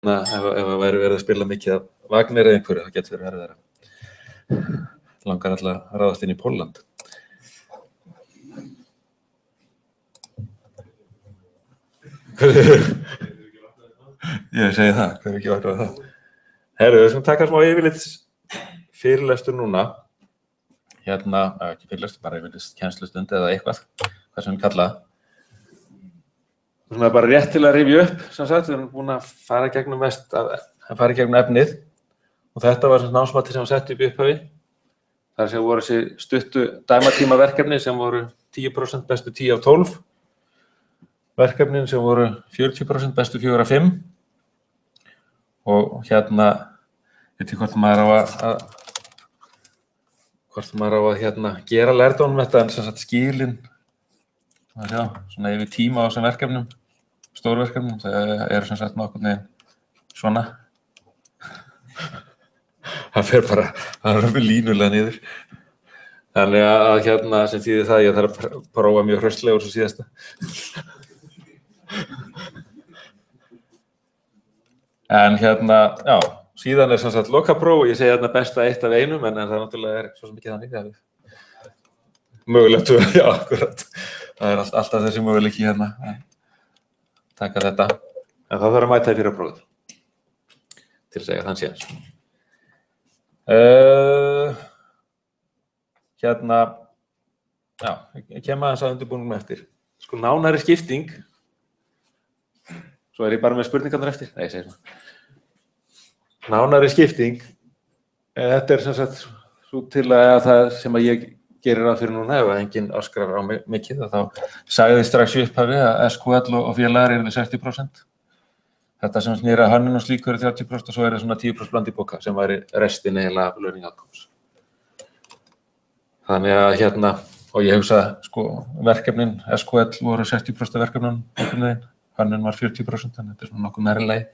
ef væri verið að spila mikið af Wagner eða einhverju, það getur verið erfiðara. Langar alltaf að ráðast inn í Pólland. Ég segi það, hver ekki vaknað það. Herru, við skulum taka smá yfirlit fyrirlestur núna. Hérna, ekki fyrirlestur, bara yfirlit kennslustund eða eitthvað, hvað sem við kalla það. Svona bara rétt til að rifja upp, sem sagt, við erum búin að fara gegnum efnið og þetta var sem námsmati sem var sett upp í upphafi. Þar sem voru þessi stuttu dæmatímaverkefni sem voru 10% bestu 10 af 12. Verkefnin sem voru 40% bestu 4 af 5. Og hérna, veit ég hvort maður á að gera lærdómum þetta, en sem sagt skilin, svona yfir tíma á þessum verkefnum, stórverkefnum, það eru sem sagt nokkurn veginn svona. Það fer bara, það er alveg línulega niður. Þannig að sem þýðir það, ég þarf að prófa mjög hraustlega úr svo síðasta. En já, síðan er sem sagt lokapróf og ég segi besta 1 af 1, en það náttúrulega er svo sem ekki þannig. Mögulegt, já, akkurat. Það er alltaf þessi möguleiki að taka þetta. En þá þarf að mæta í fyrra prófið til að segja þann séns. Já, ég kem aðeins að undirbúningum eftir. Sko nánari skipting. Svo ég bara með spurningarnar eftir. Nei, ég segi svona. Nánari skipting. Þetta sem sagt svo til að það sem að ég gerir ráð fyrir núna, ef enginn öskrar á mikið, þá sagði strax í upphafi að SQL og félagar eru 60%. Þetta sem snýr að hönnun og slíku eru 30% og svo eru svona 10% bland í boka sem væri restin eiginlega af learning outcomes. Þannig að og ég hugsa sko verkefnin, SQL voru 60% verkefnum, hönnun var 40%, þannig að þetta er svona nokkuð nærri lagi.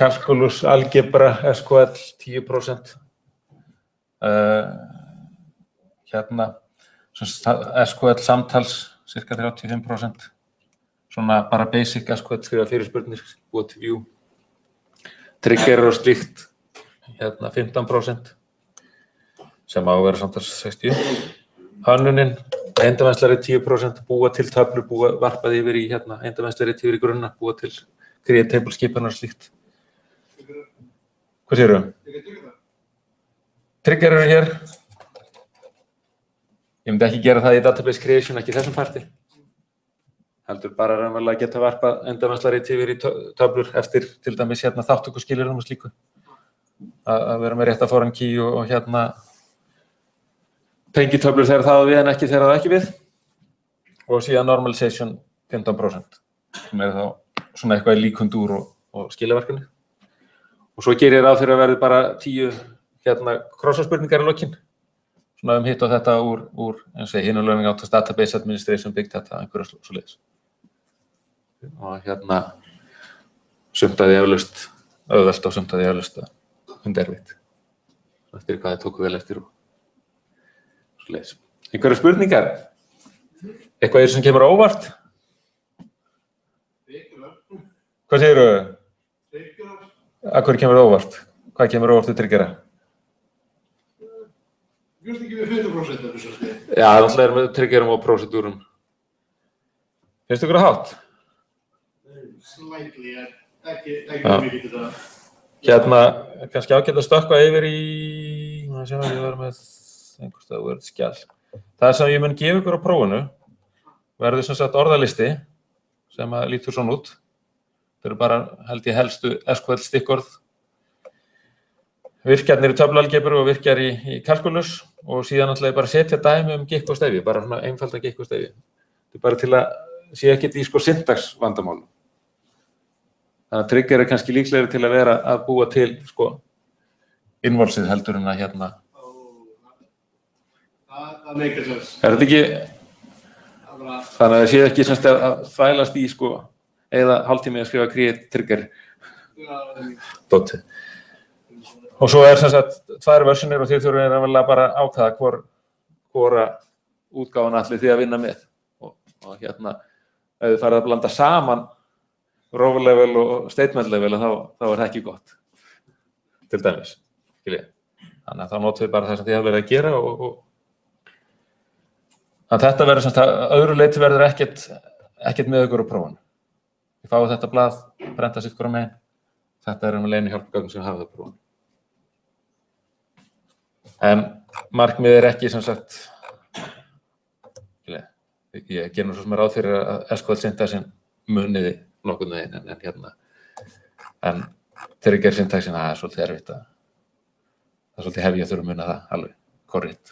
Calculus, algebra, SQL 10%. SQL samtals cirka 35%. Svona bara basic SQL skrifa fyrirspurnir, búa til view. Trigger og slíkt 15%, sem á að vera samtals 60%. Hönnunin, endavænslari 10%, búa til töflur, varpað yfir í endavænslari yfir í grunna, búa til create table skipanar og slíkt. Hvað segirðu? Trigger eru hér. Ég myndi ekki gera það í database creation, ekki í þessum parti. Heldur bara raunverulega að geta varpað endavænslari yfir í töflur eftir til dæmis þátttökuskilyrðum og slíku. Að vera með rétta foreign key og tengitöflur þegar það á við en ekki þegar það ekki við. Og síðan normalization 15%, sem þá svona eitthvað líkundúr og skilaverkefni. Og svo gerir ég ráð fyrir að verði bara 10 krossaspurningar í lokin. Svona hitt og þetta úr eins og hinu learning outcomes, database administration, big data, einhverja svoleiðis. Og sumt að ég eflaust auðvelt og sumt að ég eflaust erfitt. Eftir hvað ég tóku vel eftir og svoleiðis. Einhverja spurningar? Eitthvað sem kemur á óvart? Hvað segirðu? Að hverju kemur á óvart? Hvað kemur á óvart við triggera? Just ekki við 50% af þessu skrið. Já, það er með triggerum og prosedúrum. Finnst ykkur að hátt? Slightly, ekki mikið til það. Kannski ágætt að stökkva yfir í, ég var með einhverstað Word skjal. Það sem ég mun gefa ykkur á prófinu verður sem sagt orðalisti sem lítur svona út. Það eru bara, held ég, helstu SQL stikkorð. Virkjarnir í töflualgebru og virkjar í calculus og síðan ætla ég bara að setja dæmi gikk og stefi, bara svona einfalda gikk og stefi. Þetta er bara til að sé ekkert í syntax vandamálum. Þannig að trigger kannski líklegri til að vera að búa til innvolsið heldur en að Það meikar sens. Er þetta ekki? Þannig að það sé ekki semst að þvælast í eða hálftími að skrifa create trigger. Dóti. Og svo er sem sagt 2 versionir og þið þurfum raunverulega bara að ákveða hvora útgáfuna ætlið þið að vinna með. Og ef þið farið að blanda saman raw level og statement level þá er það ekki gott. Til dæmis, skiljið. Þannig að þá notum við bara það sem þið hafa verið að gera og þannig að þetta verður semst að öðru leyti verður ekkert með ykkur á prófun. Þið fáið þetta blað, prenta sitt hvora megin. Þetta með leinu hjálpgögn sem hafa það prófun. En markmið ekki sem sagt, ég ger nú svo sem ráð fyrir að SQL syntaxin muniði nokkurn veginn en trigger syntaxin, það er svolítið erfitt það er svolítið hefði að þurfa að muna það alveg korrekt.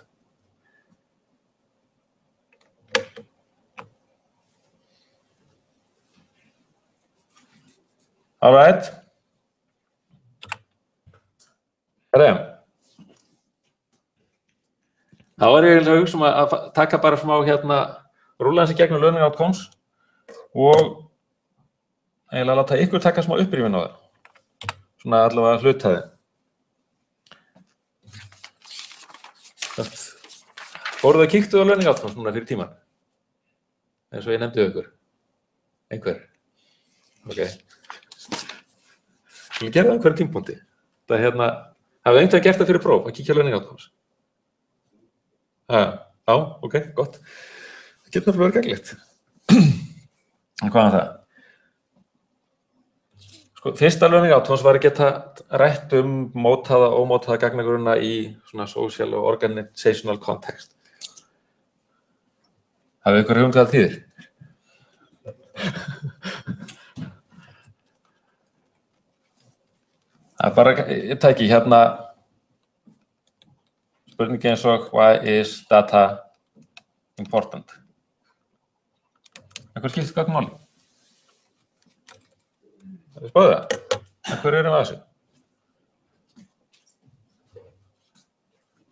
All right. Þá ég að hugsa að taka bara smá rúlla þessi gegnum learning outcomes og eiginlega láta ykkur taka smá upprifjun á það. Svona allavega hluthaði. Fóruð að kíktu á learning outcomes núna fyrir tíman? Eins og ég nefndi ykkur. Einhver? Ok. Við gerum það einhverjum tímpúnti. Það hafið einhvern gert það fyrir próf að kíkja á learning outcomes. Já, ok, gott. Það getur náttúrulega verið gagnlegt. En hvað það? Sko, fyrsta learning outcomes var að geta rætt mótaða og ómótaða gagnagrunna í svona social og organizational context. Hafið ykkur hugmynd hvað það þýðir? Það bara, ég tæki spurningi eins og why is data important? Einhver skiptir gögn máli? Það er spáðið það. Einhver erum að þessu?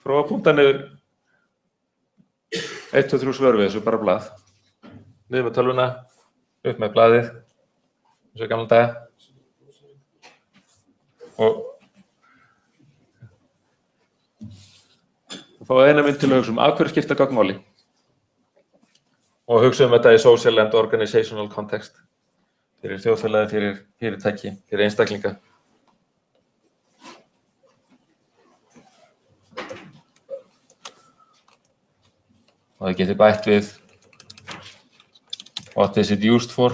Prófa að punkta niður 1, 2, 3 svör við þessu, bara blað. Niður með tölvuna, upp með blaðið, eins og gamla daga. Og fá eina mynd til að hugsa af hverju skipta gögn máli og hugsa þetta í social and organizational context fyrir þjóðfélagi, fyrir fyrirtæki, fyrir einstaklinga. Og það getur bætt við what is it used for?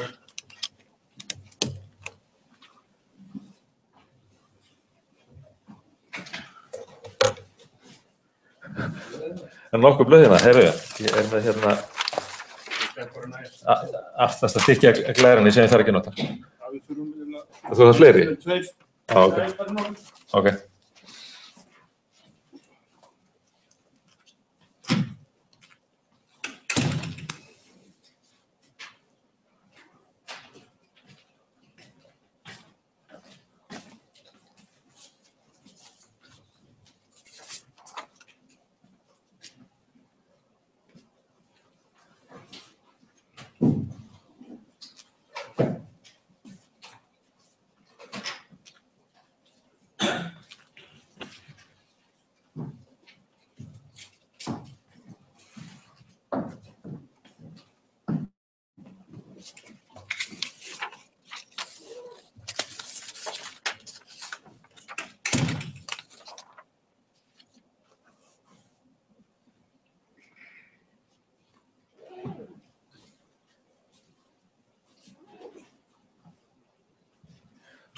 En nokkuð blöðina, heyrðu ég er með aftast að stykja glærinni sem ég þarf ekki að nota. Þú þarf fleiri? Ok.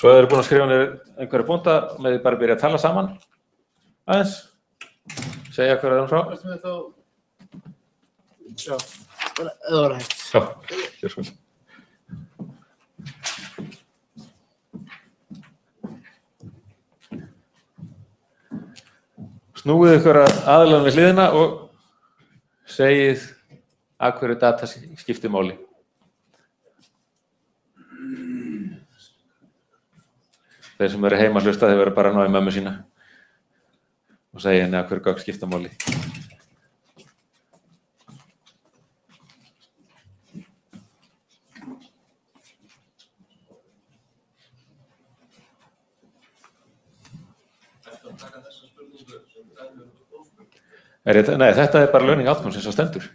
Svo þið eru búin að skrifa niður einhverja punkta með því bara byrja að tala saman aðeins, segja hverju þeim frá. Varstu með þá? Já, það var hægt. Já, hér sko. Snúið ykkur aðallega við hliðina og segið að hverju data skiptir máli. Þeir sem eru heima að hlusta, þeir verður bara að ná í mömmu sína og segja henni að hverju gögn skipta máli. Nei, þetta er bara learning outcomes eins og stendur.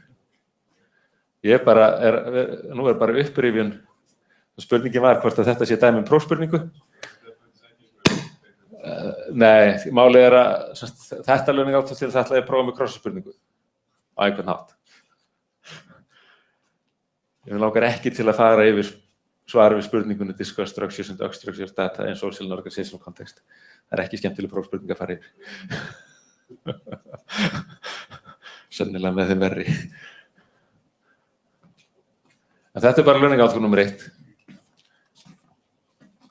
Ég bara nú bara upprifjun. Spurningin var hvort að þetta sé dæmi prófspurningu. Nei, málið að þetta learning outcomes til þetta ætlaði að prófa með krossspurningu á einhvern hátt. Ég langar ekki til að fara yfir svar við spurningunni discuss structures and unstructured data in social and organizational context. Það ekki skemmtileg prófspurning að fara yfir. Sennilega með þeim verri. En þetta bara learning outcome nummer 1.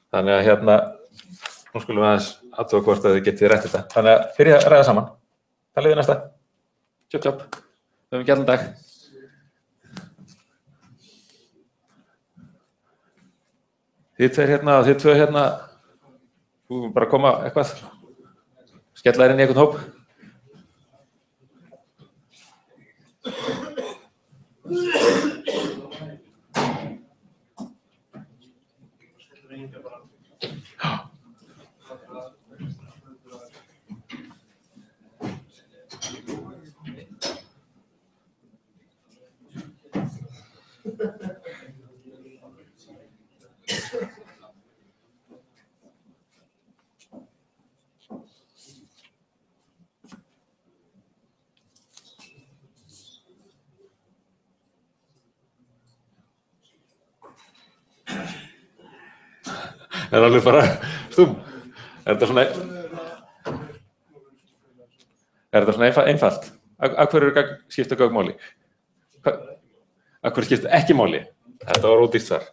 Þannig að nú skulum við aðeins athuga hvort að þið getið rætt þetta. Þannig að byrja að ræða saman. Talið við næsta. Tjópp. Við höfum ekki allan dag. Þið tveir og þið tvö Þú bara koma eitthvað. Skella þér inn í einhvern hóp. Er alveg bara stúm. Er þetta svona einfalt? Af hverju skipta gögn máli? Af hverju skipta ekki máli? Þetta var ódýrt svar.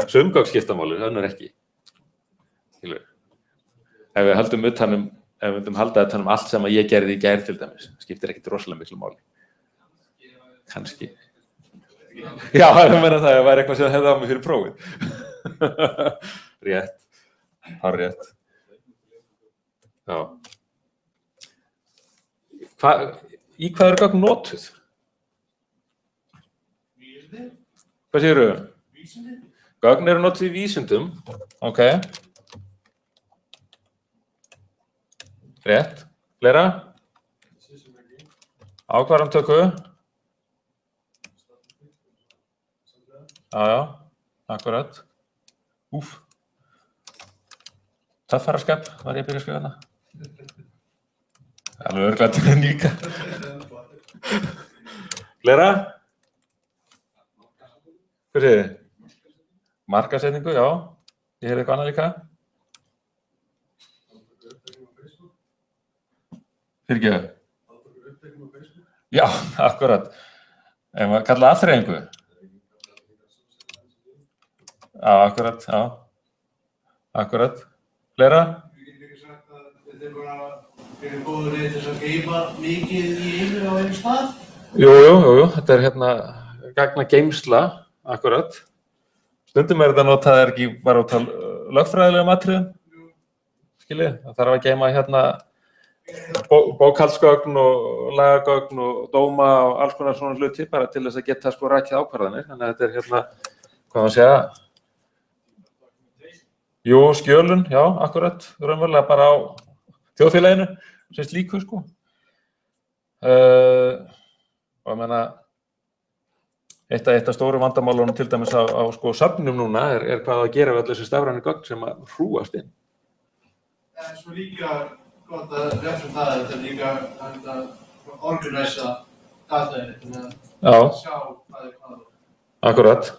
Sum gögn skipta máli, önnur ekki. Ef við höldum utanum, ef við myndum halda utanum allt sem ég gerði í gær til dæmis, skiptir ekkert rosalega miklu máli. Kannski. Já, það meina það að væri eitthvað sem hefði á mig fyrir prófið. Rétt. Hárrétt. Já. Í hvað eru gögn notuð? Hvað segirðu? Vísindi. Gögn eru notuð í vísindum. Ok. Rétt. Fleira? Ákvarðanatöku. Já, akkurat. Úff. Töffaraskap var ég að byrja að skrifa hana. Alveg örugglega til henni líka. Fleira? Hvað segir þið? Markaðssetningu, já. Ég heyrði eitthvað annað líka. Fyrirgefðu. Já, akkurat. Ef maður kalla afþreyingu. Já, akkurat, já. Akkurat. Fleira? Ég get ekki sagt að þetta bara fyrir góður leið til að geyma mikið í einu á einu stað? Jú. Þetta er gagnageymsla, akkurat. Stundum þetta notað ekki bara út af lögfræðilegum atriðum. Skiljið, það þarf að geyma bókhaldsgögn og lagagögn og dóma og alls konar svona hluti bara til þess að geta rakið ákvarðanir. Þannig að þetta er hvað maður segja? Jú, skjölun, já, akkurat, raunverulega bara á þjóðfélaginu, sem slíku, sko. Og ég meina, eitt af stóru vandamálunum til dæmis á söfnum núna er hvað að gera við allir þessi stafrænu gögn sem að hrúast inn. En svo líka gott að refsa það, þetta er líka að organisa dataðið, að sjá hvað er hvað. Akkurat.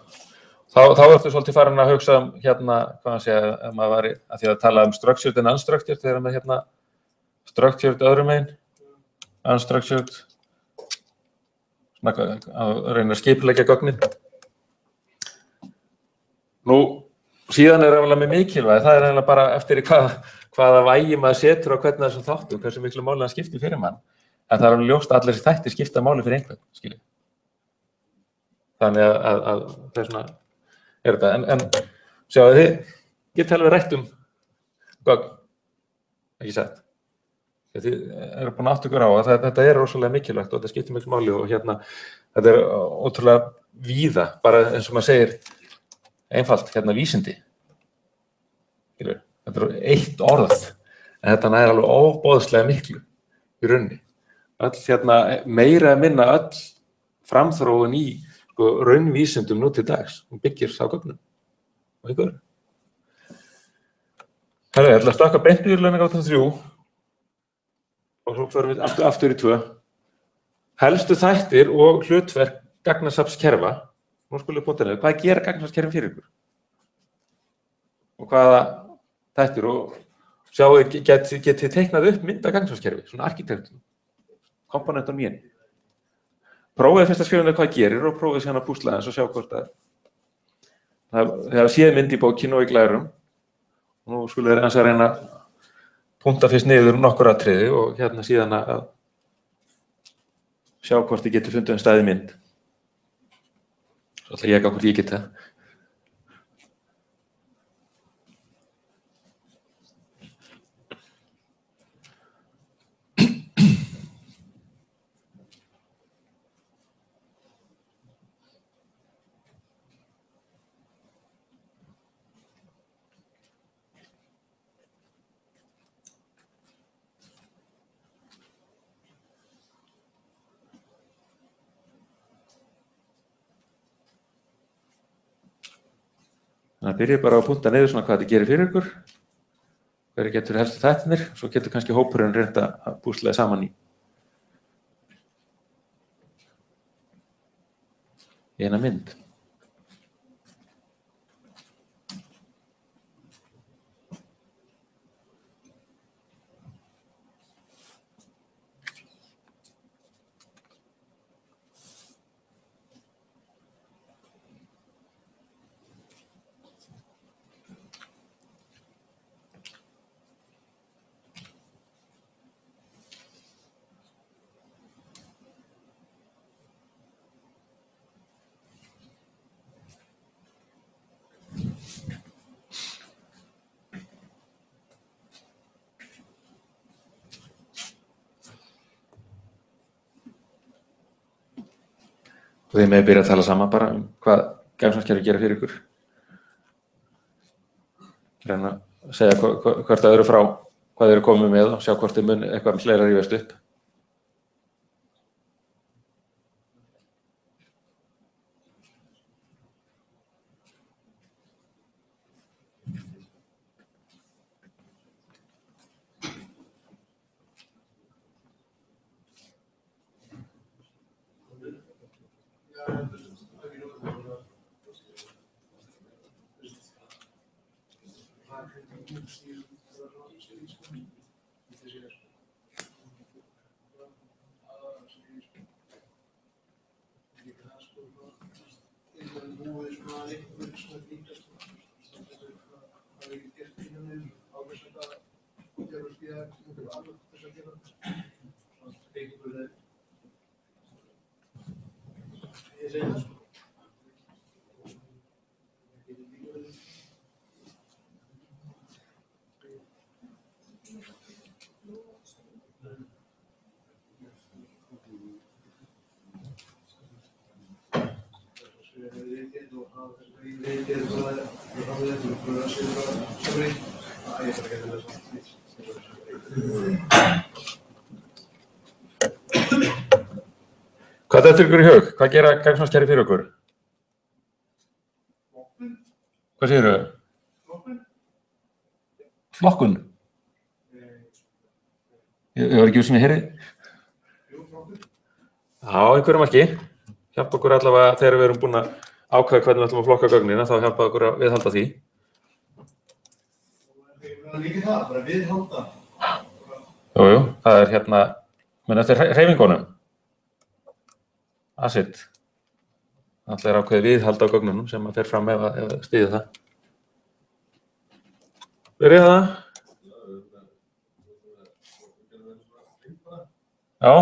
Þá ertu svolítið farin að hugsa hvað hann segja, ef maður væri að því að tala structured and unstructured, þegar með structured öðrum megin, unstructured, að reyna að skipuleggja gögnin. Nú, síðan er alveg með mikilvæg, það er eiginlega bara eftir hvaða vægi maður setur á hvernig þessum þáttum, hversu miklu máli það skiptir fyrir mann. En það er alveg ljóst að allir þessi þættir skipta máli fyrir einhvern, skiljið. Þannig að það er svona þetta, en sjáu þið getið alveg rætt gögn, ekki satt. Þið eru búin að átta ykkur á að þetta er rosalega mikilvægt og þetta skiptir miklu máli og þetta er ótrúlega víða, bara eins og maður segir einfalt, vísindi. Þetta er eitt orð, en þetta nær alveg óboðslega miklu í rauninni. meira að minna öll framþróun í raunvísindum nú til dags. Hún byggir á gögnum. Og ykkur. Herra, ég ætla að stakka beint í launagáttan 3 og svo förum við aftur í 2. Helstu þættir og hlutverk gagnasafnskerfa. Nú skulum við búta nefnir. Hvað gera gagnasafnskerfin fyrir ykkur? Og hvaða þættir og sjáu, getið teiknað upp mynda gagnasafnskerfi, svona arkitektum, komponentum í henni. Prófið fyrst að skrifa hvað það gerir og prófið síðan að púsla þess og sjá hvort að það séð mynd í bókinu og í glærum. Og nú skulum við að reyna að punkta fyrst niður nokkur atriði og hérna síðan að sjá hvort þið getur fundið stæði mynd. Svo ætla ég hvort ég get það. Þannig að byrja bara að punta niður svona hvað þetta gerir fyrir ykkur, hverju getur helstu þættirnir, svo getur kannski hópurinn reynt að púsla saman í eina mynd. Og þið með byrja að tala saman bara hvað gagnasafnskerfi gera fyrir ykkur. Reyna að segja hvert öðru frá hvað þið eru komið með og sjá hvort þið mun eitthvað fleira rífast upp. Hvað dettur ykkur í hug? Hvað gera gagnasafnskerfi fyrir ykkur? Hvað segirðu? Flokkun? Ég var ekki sem ég heyri. Já, einhverjum ekki. Hjálpa okkur allavega þegar við erum búin að ákveða hvernig við ætlum að flokka gögnina, þá hjálpa okkur að viðhalda því. Líka það, bara viðhalda. Jú, það er hérna, menn eftir hreyfingunum. Acid. Það er ákveðið viðhald á gögnunum sem að fer fram ef stýði það. Byrja það? Já.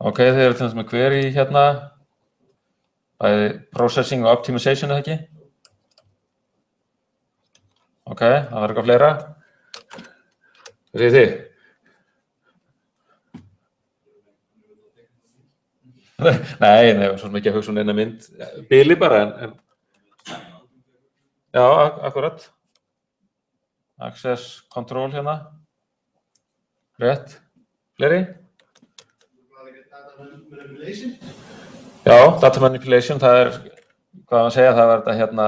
Ok, þeir eru til þess með query hérna. Bæði processing og optimization, eða ekki? Ok, það var eitthvað fleira. Hvað segir þið? Nei, svo sem ekki að hugsa eina mynd. Bili bara, en... Já, akkurat. access control hérna. Rétt. Fleiri? Data manipulation. Já, data manipulation, það hvað maður segja, það var þetta hérna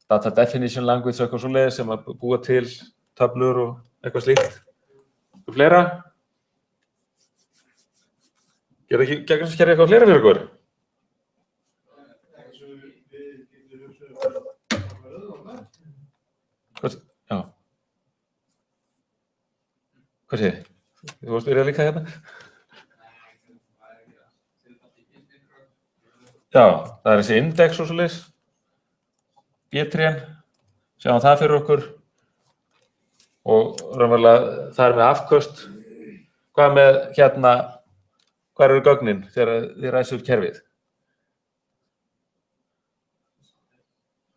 data definition language eitthvað svoleiðis sem að búa til töflur og eitthvað slíkt. Og fleira? Gegnum skerði eitthvað fleira fyrir ykkur? Já. Hvað sé þið? Þú varst byrjað líka hérna? Já, það þessi index og svoleiðis. B-trén, sjáum það fyrir okkur. Og raunverulega það með afköst. Hvað með hérna, hvað eru gögnin þegar þið ræsið upp kerfið?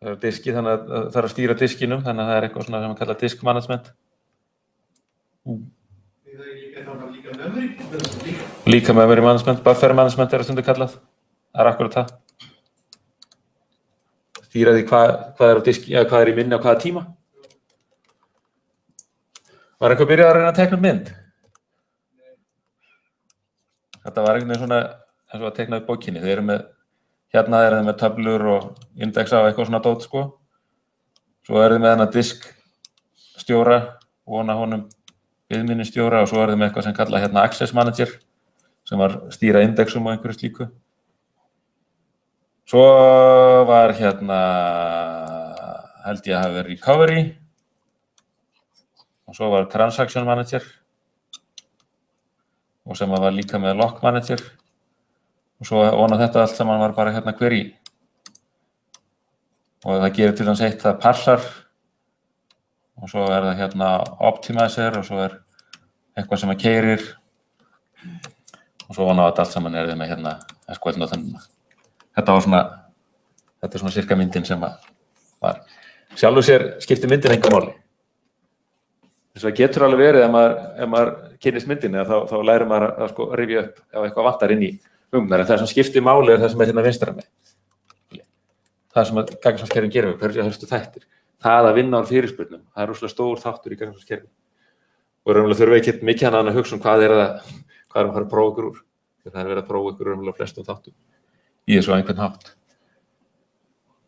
Það diski, þannig að það þarf að stýra diskinum, þannig að það eitthvað svona sem við kalla disk management. Líka memory management, buffer management stundu kallað. Það akkurat það. Stýra því hvað á diski, eða hvað í minni á hvaða tíma. Var eitthvað byrjað að reyna að tekna mynd? Þetta var einhvern veginn svona eins og að tekna upp bókinni. Þið eru með, hérna er þið með töflur og indexa og eitthvað svona dót, sko. Svo er þið með þennan diskstjóra, vona honum viðminnistjóra og svo er þið með eitthvað sem kallað hérna access manager sem var stýra indexum og einhverju slíku. Svo var hérna, held ég að hafa verið recovery og svo var transaction manager og sem var líka með lock manager og svo vona þetta allt saman var bara hérna query og það gerir til dæmis eitt það parsar og svo er það hérna optimizer og svo er eitthvað sem að keyrir og svo vona þetta allt saman er þið með hérna SQL notenduna. Þetta var svona, þetta er svona cirka myndin sem að var. Sjálfur sér skiptir myndin engu máli. Þess að getur alveg verið ef maður kynnist myndinni þá lærir maður að sko rifja upp ef eitthvað vantar inn í hugmyndir. En það sem skiptir máli er það sem er hérna vinstra með. Það sem að gagnaskerfin gerir við, hverju helstu þættir. Það að vinna á fyrirspurnum, það er rosalega stór þáttur í gagnaskerfin. Og raunverulega þurfum við ekki mikið að hugsa hvað er að fara að prófa ykkur úr. Það er verið að prófa ykkur raunverulega flestum þáttum. Í þessu á einhvern hátt.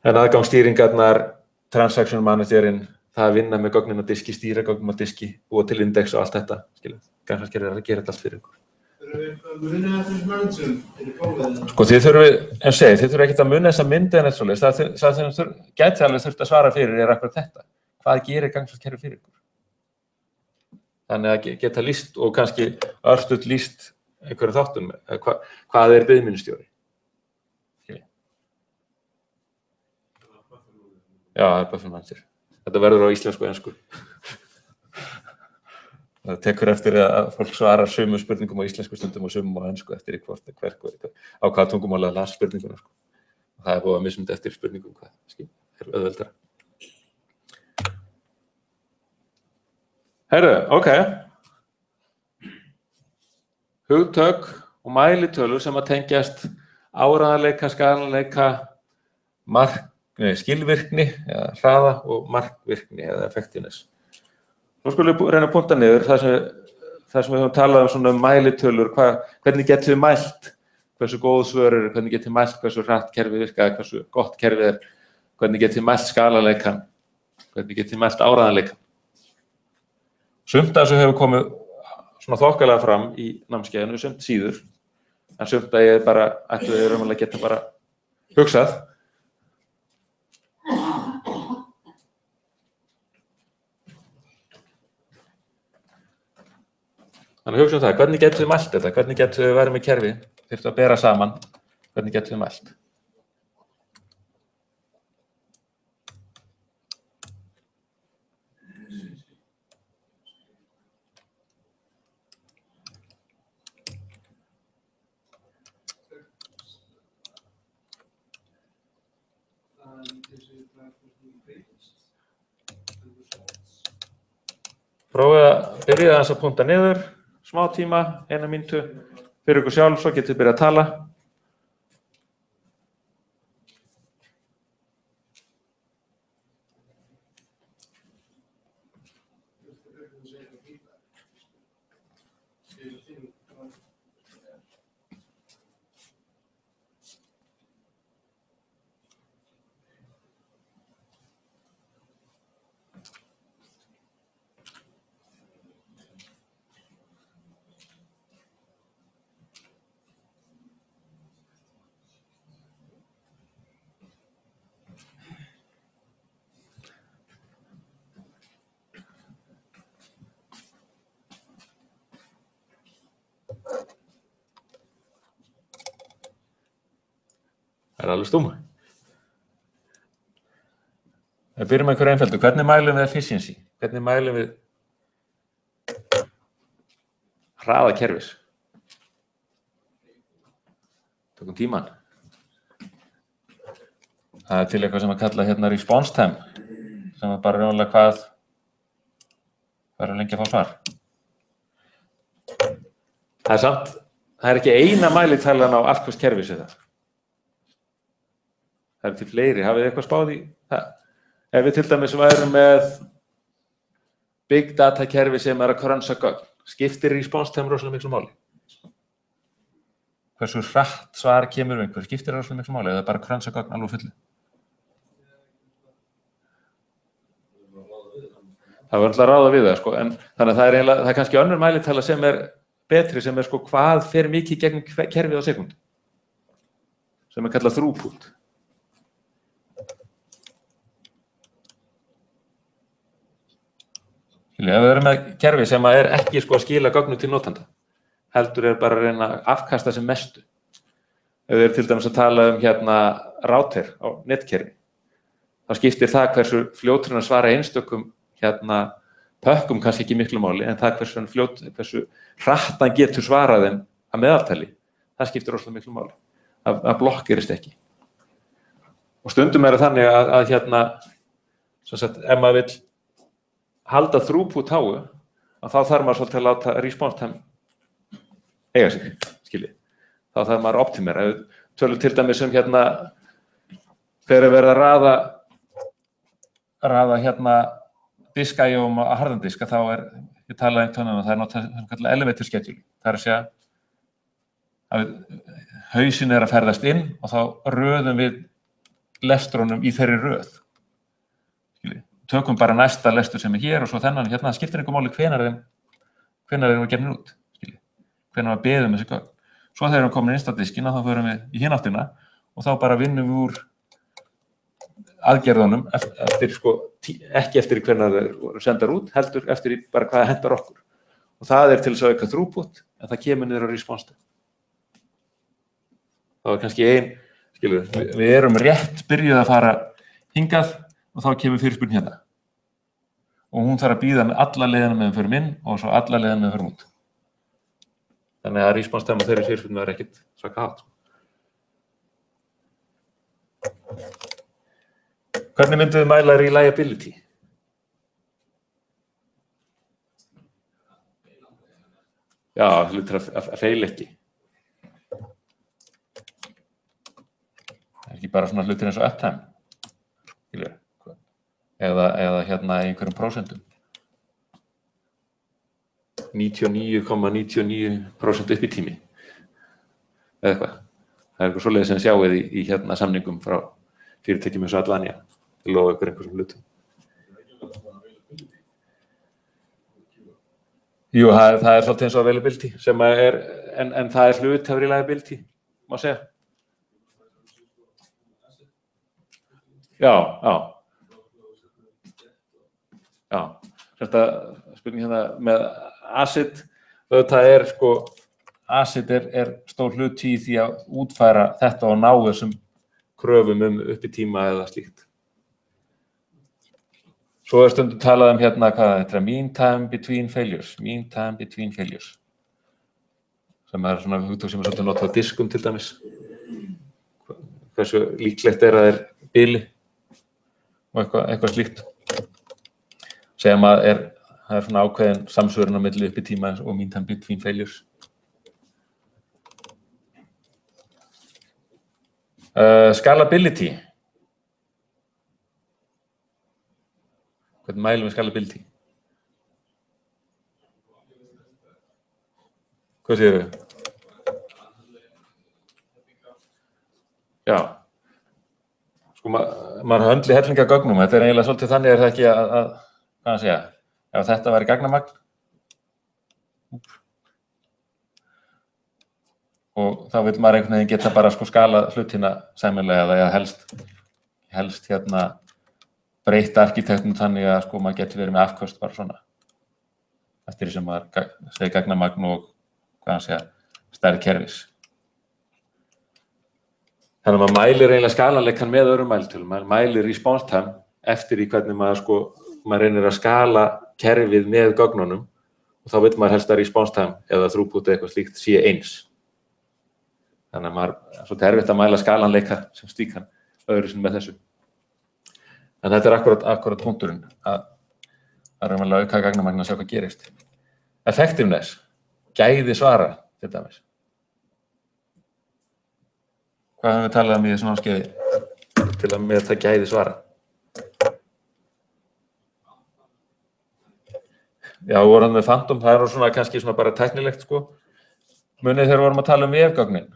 En aðgangsstýringarnar, transaction managerinn, það að vinna með gögnin á diski, stýra gögnum á diski, búa til index og allt þetta, skilja. Gagnaskerfin er að gera þetta allt fyrir ykkur. Sko þið þurfum ekkert að muna þessa myndi en eitthvað svoleiðis. Það sem þið gæti alveg þurft að svara fyrir er akkurat þetta. Hvað gerir gagnaskerfin fyrir ykkur? Þannig að geta lýst og kannski örstutt lýst einhverju þáttum. Hvað er biðminnistjóri? Já, það er buffer manager. Þetta verður á íslensku og ensku. Það tekur eftir að fólk svarar sömu spurningum á íslensku stundum og sömu á ensku eftir á hvaða tungumáli að las spurninguna. Það er búið að mismunandi eftir spurningum hvað er auðveldara. Herru, ok. Hugtök og mælitölur sem að tengjast áreiðanleika, skalanleika, skilvirkni eða hraða og markvirkni eða effectiveness. Nú skulum við reyna að punta niður það sem við höfum talað svona mælitölur, hvernig getum við mælt hversu góð svör eru, hvernig getum við mælt hversu hratt kerfið virkaði, hversu gott kerfið er, hvernig getum við mælt skalanleikann, hvernig getum við mælt áreiðanleikann. Sumt af þessu hefur komið svona þokkalega fram í námskeiðinu, sumt síður, en sumt að ég bara ættu að raunverulega geta bara hugsað. Þannig að hugsa það, hvernig getum við mælt þetta? Hvernig getum við verið með kerfi? Þyrftu að bera saman, hvernig getum við mælt? Prófið að byrja þess að punta niður. Smá tíma, 1 mínútu, fyrir ykkur sjálf, svo getið þið byrjað að tala. Það alveg stúm. Við byrjum með einhverju einföldu. Hvernig mælum við efficiency? Hvernig mælum við hraða kerfis? Tökum tímann. Það til eitthvað sem að kalla hérna response time, sem er bara raunlega hvað lengi að fá svar. Það samt, það ekki eina mælitalan á allt hvers kerfis þetta. Það til fleiri. Hafið þið eitthvað spáð í það? Ef við til dæmis værum með big data kerfi sem að cruncha gögn, skiptir response time rosalega miklu máli? Hversu hratt svar kemur við einhver, skiptir rosalega miklu máli eða bara cruncha gögn alveg fullu? Það var alltaf að ráða við það, sko, en þannig að það er kannski önnur mælitala sem er betri, sem er sko hvað fer mikið gegn kerfið á sekúndu, sem er kallað throughput. Ef við erum með kerfi sem er ekki sko að skila gögnum til notanda, heldur er bara að reyna að afkasta sem mestu. Ef við erum til dæmis að tala hérna router á netkerfi, þá skiptir það hversu fljótur að svara einstökum hérna pökkum kannski ekki miklu máli, en það hversu hratt hann getur svarað þeim að meðaltali, það skiptir rosalega miklu máli. Það blokkerist ekki. Og stundum er það þannig að hérna, sem sagt, ef maður vill halda throughput háu, að þá þarf maður svolítið að láta response time eiga sig, skiljið. Þá þarf maður að optimera. Tölum til dæmis hérna, þegar verið að raða hérna diskægjum á harðandiska, þá ég talaði um það notað sem kallað elevator schedule. Það að segja að hausinn að ferðast inn og þá röðum við lestrunum í þeirri röð. Skiljið. Tökum bara næsta lestur sem er hér og svo þennan hérna, það skiptir einhver máli hvenær þeir gefnir út, skiljið. Hvenær við beðum þessi gögn. Svo þegar við komin inn á diskina, þá förum við í hina áttina og þá bara vinnum við úr aðgerðunum ekki eftir hvenær þeir voru sendar út, heldur eftir bara hvað hentar okkur. Og það er til þess að auka throughput, en það kemur niður á response time. Það var kannski skiljið, við erum rétt byrjuð að fara hingað og þá kemur fyrirspurn hérna. Og hún þarf að bíða með alla leiðina meðan við förum inn og svo alla leiðina meðan við förum út. Þannig að response time á þeirri fyrirspurn er ekkert svaka hátt. Hvernig myndum við mæla reliability? Já, hlutir að feila ekki. Það er ekki bara svona hlutir eins og uptime. Eða hérna í einhverjum prósentum. 99,99% upp í tími. Eða eitthvað. Það er eitthvað svoleiðis sem sjáið í hérna samningum frá fyrirtækjum eins og Advania. Til lofa ykkur einhversum hlutum. Jú, það er svolítið eins og availability, sem en það er hluti af reliability, má segja. Já. Þetta spurning hérna með ACID, það er sko, ACID er stór hluti í því að útfæra þetta og ná þessum kröfum upp í tíma eða slíkt. Svo er stundum talað hérna, hvað þetta er, mean time between failures, sem er svona hugtök sem er svolítið notað á diskum til dæmis. Hversu líklegt er að þeir bili og eitthvað slíkt. Segjum að það er svona ákveðin samsvörun á milli upp í tíma og mean time between failures. Scalability. Hvernig mælum við scalability? Hvað segirðu? Já. Sko, maður höndli hellinga gögnum. Þetta eiginlega svolítið þannig það ekki að hvað segja, ef þetta væri gagnamagn og þá vill maður einhvern veginn geta bara sko skala hlutina sæmilega eða helst breyta arkitektun þannig að sko maður geti verið með afköst bara svona eftir því sem maður segir gagnamagn og hvað segja, stærð kerfis. Þannig að maður mælir eiginlega skalanleikann með öðrum mælitölum. Maður mælir response time eftir í hvernig maður reynir að skala kerfið með gögnunum og þá vill maður helst að response time eða throughput eða eitthvað slíkt sé eins. Þannig að maður er svolítið erfitt að mæla skalanleika sem slíkan öðru sinni með þessu. En þetta er akkurat punkturinn að raunverulega auka gagnamagn að sjá hvað gerist. Effectiveness, gæði svara til dæmis. Hvað höfum við talað í þessu námskeiði til að meta gæði svara? Já, við vorum með Phantom, það er svona kannski svona bara tæknilegt sko. Munið þegar við vorum að tala vefgögnin.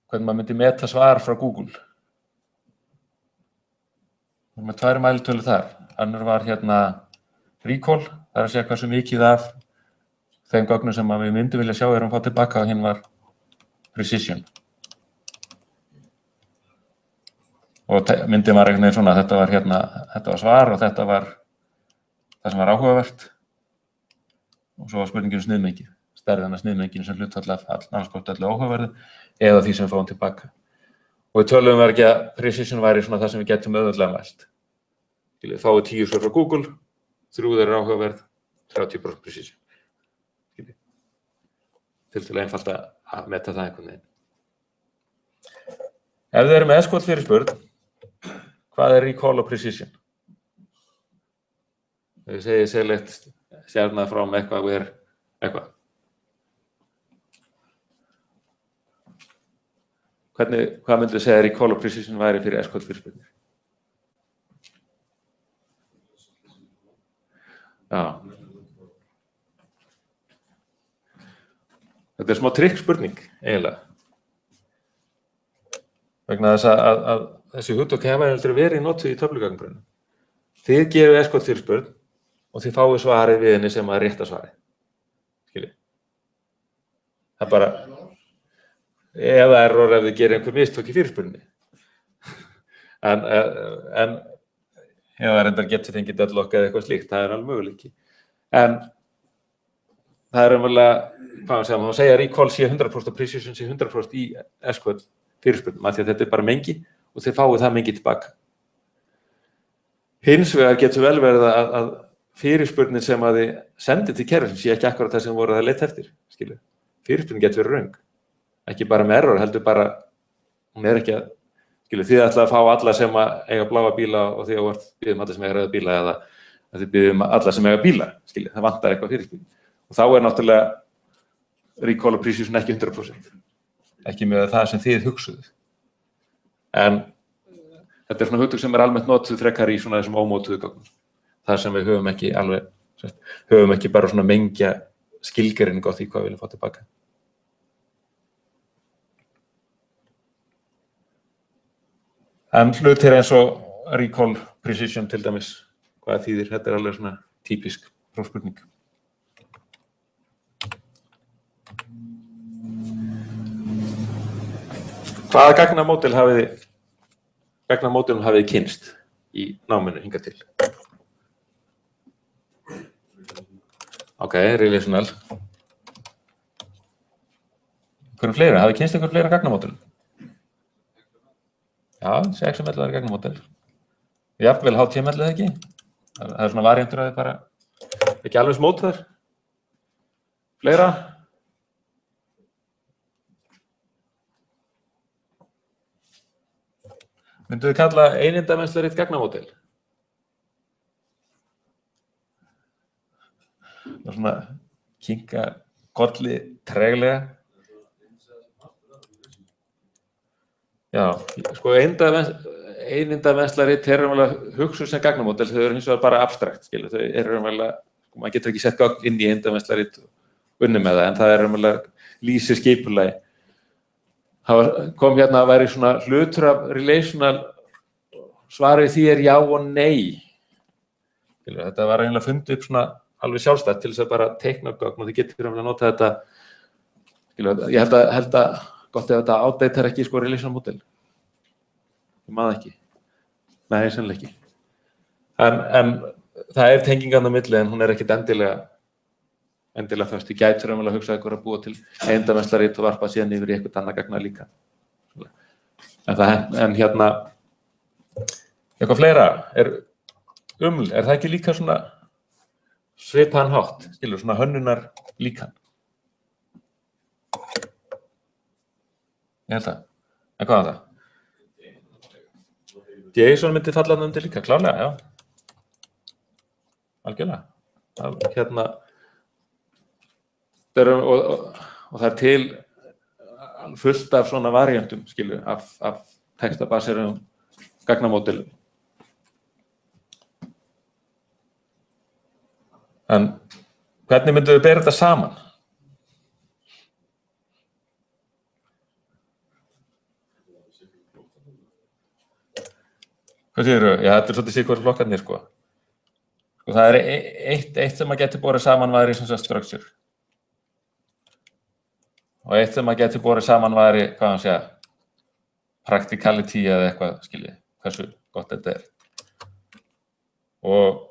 Hvernig maður myndi meta svar frá Google. Við vorum með 2 mælitölu þar. Önnur var recall, það er að segja hversu mikið af þeim gögnum sem við myndum vilja sjá fá tilbaka og hinn var precision. Og myndin var einhvern veginn svona, þetta var svar og þetta var það sem var áhugavert og svo var spurningin sniðmengið, stærðan af sniðmenginu sem hlutfall af annarskort öllu áhugaverðu eða því sem við fáum tilbaka. Og við töluðum ekki að precision væri svona það sem við getum auðveldlega mælt. Við fáum 10 svör frá Google, 3 þeirra áhugaverð, 30% precision. Til einfalt að meta það einhvern veginn. Ef þið eru með SQL fyrirspurn, hvað er recall og precision? Þegar ég segi select stjarna frá eitthvað og eitthvað. Hvað myndu segja recall og precision væri fyrir SQL fyrirspurnir? Já. Þetta er smá trikkspurning, eiginlega. Vegna þess að þessi hugtök hafa heldur verið notuð í töflugagnagrunum. Þið gefið SQL fyrirspurn og þið fáið svarið við henni sem að rétta svarið. Skiljið. Það er bara, eða error ef þið gerir einhver mistök í fyrirspurninni. En eða reyndar getur fengið deadlock eða eitthvað slíkt, það er alveg möguleiki. En það er umverulega, hvað maður segja, recall sé 100% og precision sé 100% í SQL fyrirspurnum, af því að þetta er bara mengi og þið fáið það mengi tilbaka. Hins vegar getur vel verið að fyrirspurnin sem að þið sendið til kerfisins sé ekki akkurat það sem voru að leita eftir, skilju. Fyrirspurnin getur verið röng. Ekki bara með error, heldur bara, hún er ekki að, skilju, þið ætlaði að fá alla sem að eiga bláa bíla og þið biðum alla sem eiga rauða bíla eða að þið biðum alla sem eiga bíla, skilju, það vantar eitthvað fyrirspurnin. Og þá er náttúrulega recall og precision ekki 100%. Ekki með það sem þið hugsuðuð. En þetta er svona hugtök sem er almennt notuð frekar í svona þessum ómótuðu gögnum. Það sem við höfum ekki bara svona mengja skilgreiningu á því hvað við viljum fá tilbaka. En hlutir eins og recall, precision til dæmis, hvað þýðir, þetta er alveg svona típisk prófspurning. Hvaða gagnamódelum hafið þið kynnst í náminu hingað til? Ok, relational. Hverjum fleira? Hafið þið kynnst einhver fleira gagnamódelum? Já, XML er gagnamódel. Jafnvel HTML eða ekki? Það er svona variantur að þið bara ekki alveg smótaðar. Fleira? Myndu þið kalla einindamennslaritt gagnamódel? Það er svona kinka kolli treglega. Já, sko einindamennslaritt er hugsuð sem gagnamódel, þau eru hins vegar bara abstrakt, skilur. Þau eru maður getur ekki sett gögn inn í einindamennslaritt unnið með það, en það raunverulega lýsir skipulagi. Það kom hérna að væri svona hlutur af relational, svarið því já og nei. Þetta var eiginlega fundið upp svona alveg sjálfstætt til þess að bara teikna gögn og þið getur raunverulega að nota þetta. Ég held að gott ef þetta outdatear ekki sko relational model. Ég maður ekki. Nei, sennilega ekki. En það tengingan á milli, en hún ekkert endilega föst. Ég gæti raunverulega að hugsa ykkur að búa til eindamennslarit og varpa síðan yfir í eitthvað annað gagna líka. En hérna, eitthvað fleira, er það ekki líka svona svipaðan hátt, skilur, svona hönnunar líkan? Ég held það. En hvað er það? JSON myndi falla þarna undir líka, klárlega, já. Algjörlega. Hérna, og það til fullt af svona variantum, skilur, af textabaserum gagnamódelum. En hvernig myndum við bera þetta saman? Hvað segirðu? Já, þetta svolítið sitt flokkarnir, sko. Og það eitt sem að geti borið saman væri sem sagt structure. Og eitt sem að geti borið saman væri, hvað hann segja, practicality eða eitthvað, skiljið, hversu gott þetta er. Og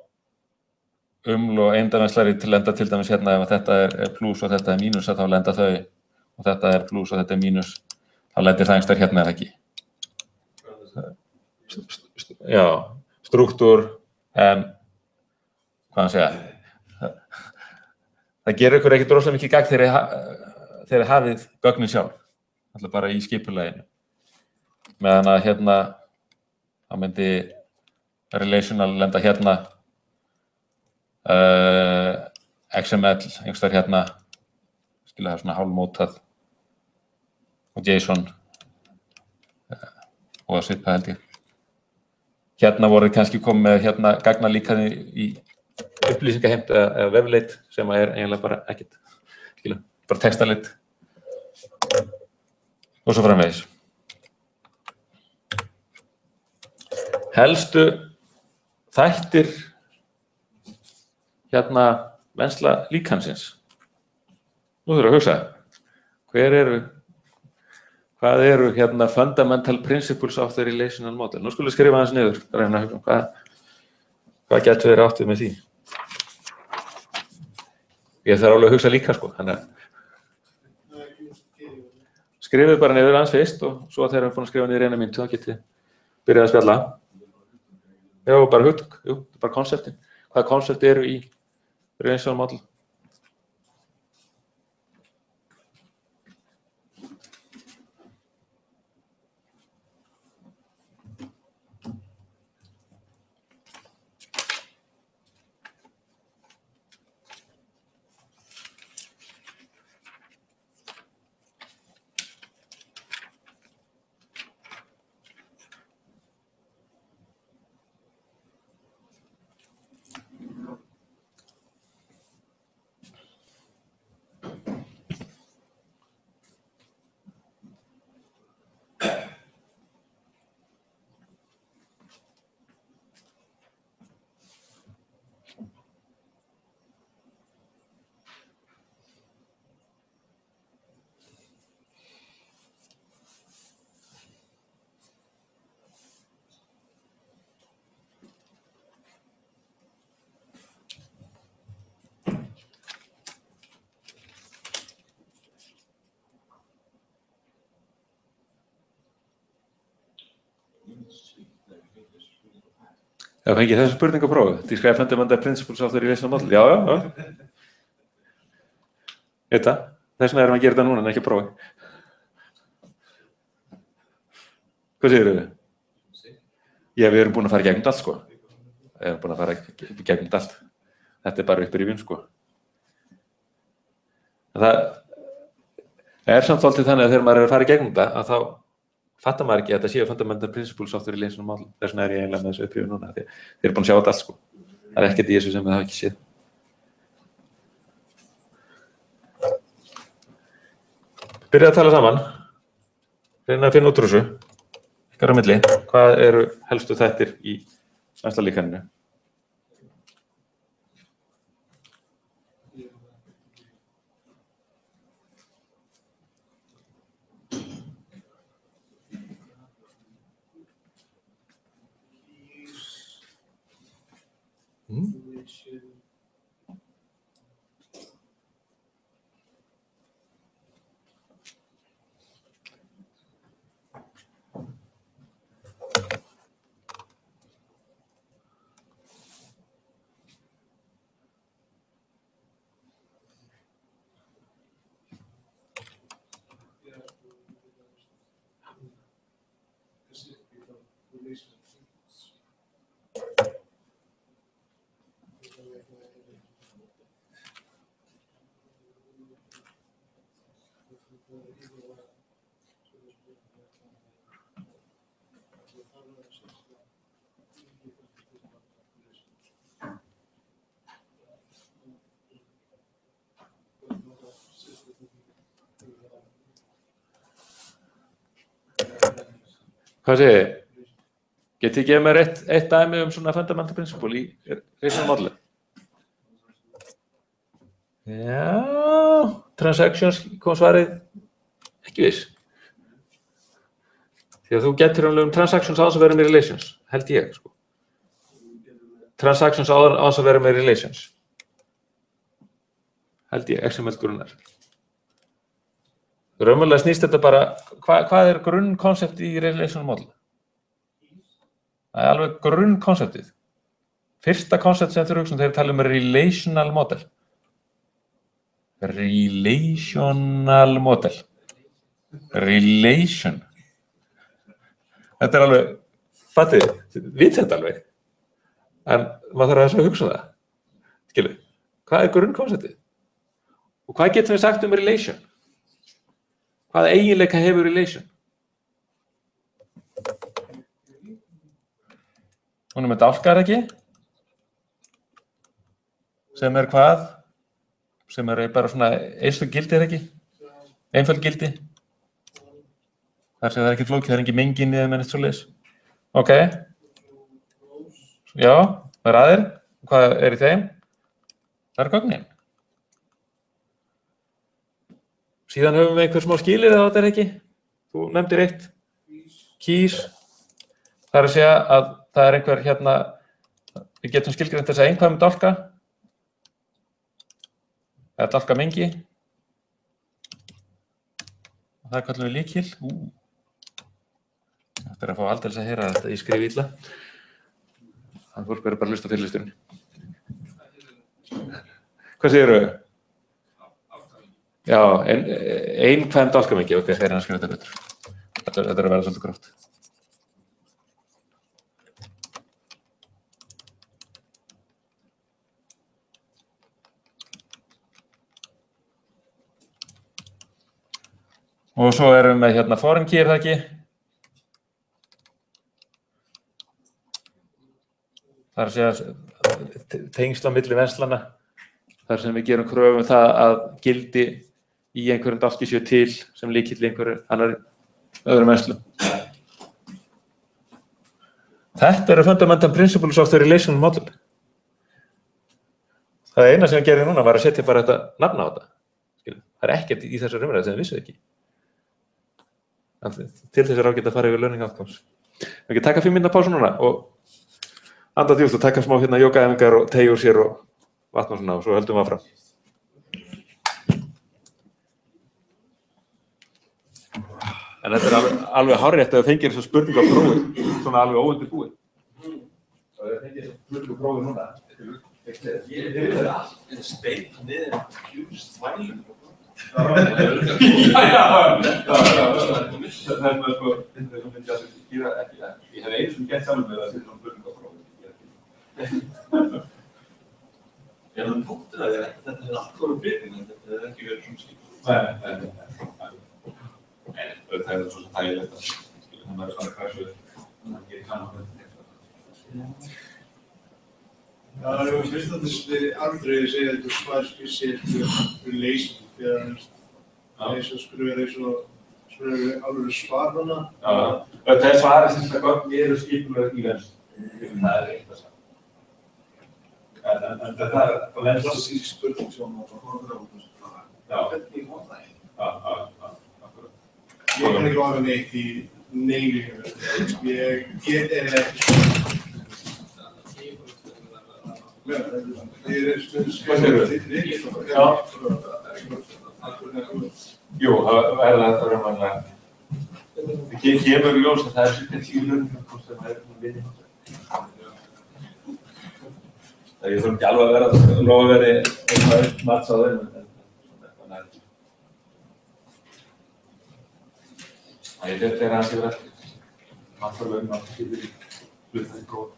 og eindamennslari til lenda til dæmis hérna ef þetta er plus og þetta er mínus, þá lenda þau, og þetta er plus og þetta er mínus, þá lendir það einhver hérna eða ekki. Já, struktúr, en hvað hann segja, það gerir ykkur ekkert rosalega mikið gagn þegar hafið gögnin sjálf, alltaf bara í skipulaginu. Meðan að hérna, þá myndi relational lenda hérna, XML, einhverstaðar hérna, skilja það svona hálfmótað, og JSON, og að svipa held ég. Hérna voru kannski komið með hérna gagnalíkani í upplýsingaheimt eða vefleit sem er eiginlega bara ekkert, skilja, bara textaleit og svo framvegis. Helstu þættir hérna vennsla líkansins. Nú þurfum við að hugsa, hvað eru hérna fundamental principles of the relational model? Nú skulum við skrifa aðeins niður, reyna að hugsa hvað getur verið átt við með því. Ég þarf alveg að hugsa líka, sko, þannig að skrifið bara niður aðeins fyrst og svo þegar við erum búin að skrifa niður eina myndu, þá getið byrjað að spjalla. Já, bara hugtök, bara konseptin. Hvaða konsept eru í relational model? Það fengið þessu spurningu að prófa. Describe fundamental principles of the relational model. Já. Þetta. Þess vegna erum við að gera þetta núna en ekki að prófa. Hvað segirðu þið? Já, við erum búin að fara í gegnum allt, sko. Við erum búin að fara í gegnum allt. Þetta er bara upp í rifjun, sko. Það er samt svolítið þannig að þegar maður er að fara í gegnum þetta, að þá fattar maður ekki að þetta séu fundamental principles of the relational model. Þess vegna er ég eiginlega með þessu upprifjun núna. Þeir eru búin að sjá þetta allt, sko. Það er ekkert í þessu sem við hafa ekki séð. byrja að tala saman. Reyna að finna út úr þessu. Ykkar á milli. Hvað eru helstu þættir í mennslíkaninu? Hvað segir þið? Getið þið gefið mér eitt dæmi svona fundamental principle í relational model? Já, transactions kom svarið ekki viss. Því að þú getur transactions á þess að vera með relations, held ég, sko. Transactions á þess að vera með relations. Held ég, XML grunnar. Raunverulega snýst þetta bara, hvað er grunnkoncept í relational model? Það er alveg grunnkonseptið. Fyrsta koncept sem þeir hugsa þegar tala relational model. Relational model. Relation. Þetta er alveg, fattið, við þetta alveg. En maður þarf að hugsa það. Skilur, hvað er grunnkonseptið? Og hvað getum við sagt relation? Hvaða eiginleika hefur relation? Hún með dálkar ekki? Sem hvað? Sem bara svona einstök gildi ekki? Einföld gildi? Þar sem það ekki flókið, það ekki mengin eða með neitt svoleiðis. Ok. Já, það aðeir. Hvað í þeim? Það gögnin. Síðan höfum við einhver smá skilyrði á þetta ekki? Þú nefndir eitt. Keys. Það að segja að það er einhver við getum skilgreint þess að einhvað með dálka. Eða dálka mengi. Og það kallum við lykil. Þetta að fá aldeilis að heyra þetta, ég skrif illa. Þannig að fólk verður bara að hlusta á fyrirlesturinn. Hvað segirðu? Já, einhvað dálka mengi. Ok, þeir að skrifa þetta betur. Þetta er að vera svolítið gróft. Og svo erum við með foreign key, er það ekki? Það er að segja tengsl á milli venslana. Þar sem við gerum kröfu það að gildi í einhverjum dálki séu til sem lykill í einhverju öðrum venslum. Þetta eru fundamental principles of the relational model. Það eina sem ég gerði núna var að setja bara þetta nafn á þetta. Það er ekkert í þessar umræðu sem við vissum ekki. Til þess að ágæta að fara yfir learning outcomes. Við ekki taka 5 mínútna pásu núna og anda djúpt og taka smá jógaæfingar og teygja úr sér og vatn og svona og svo höldum við áfram. En þetta er alveg hárrétt að það fengir þessa spurningu á prófi, svona alveg óundirbúið. Og það fengir þessa spurningu á prófi núna. Ég veit það allt, en stein niður hjúst tvælum. Það er sko, þess að myndi að gera ekki það. Ég hef einu sem gett sjálf með að setja svona spurningu á prófi. Ég hef punktur að þetta er allt voru byrjun, en þetta er ekki verið svona skil. Nei, það er svo þægilegt að hann er svona hversu hann gerir kannan þetta. Já, ég finnst að þessi Andrei segja að þetta er svarskissið relation, þegar eins og skulle vera eins og alveg svar hana. Það svarið sem það gögn eru skipulegar í venst. Það eitt að sagja. En það venst... Klassísk spurning sem maður horfir á þessu bara. Hvernig var það? Akkurat. Ég kann ekki orða neitt í neylingu. Ég get ekki Jú, það þetta raunverulega. Það kemur í ljós að það cirka 10 launum hvort sem það vinni. Það ég þarf ekki alveg að vera lofa að vera eitthvað mats á þeim, en eitthvað nær. Þetta hans yfir eftir. Mattarlaunum á skipir í hlutið góð.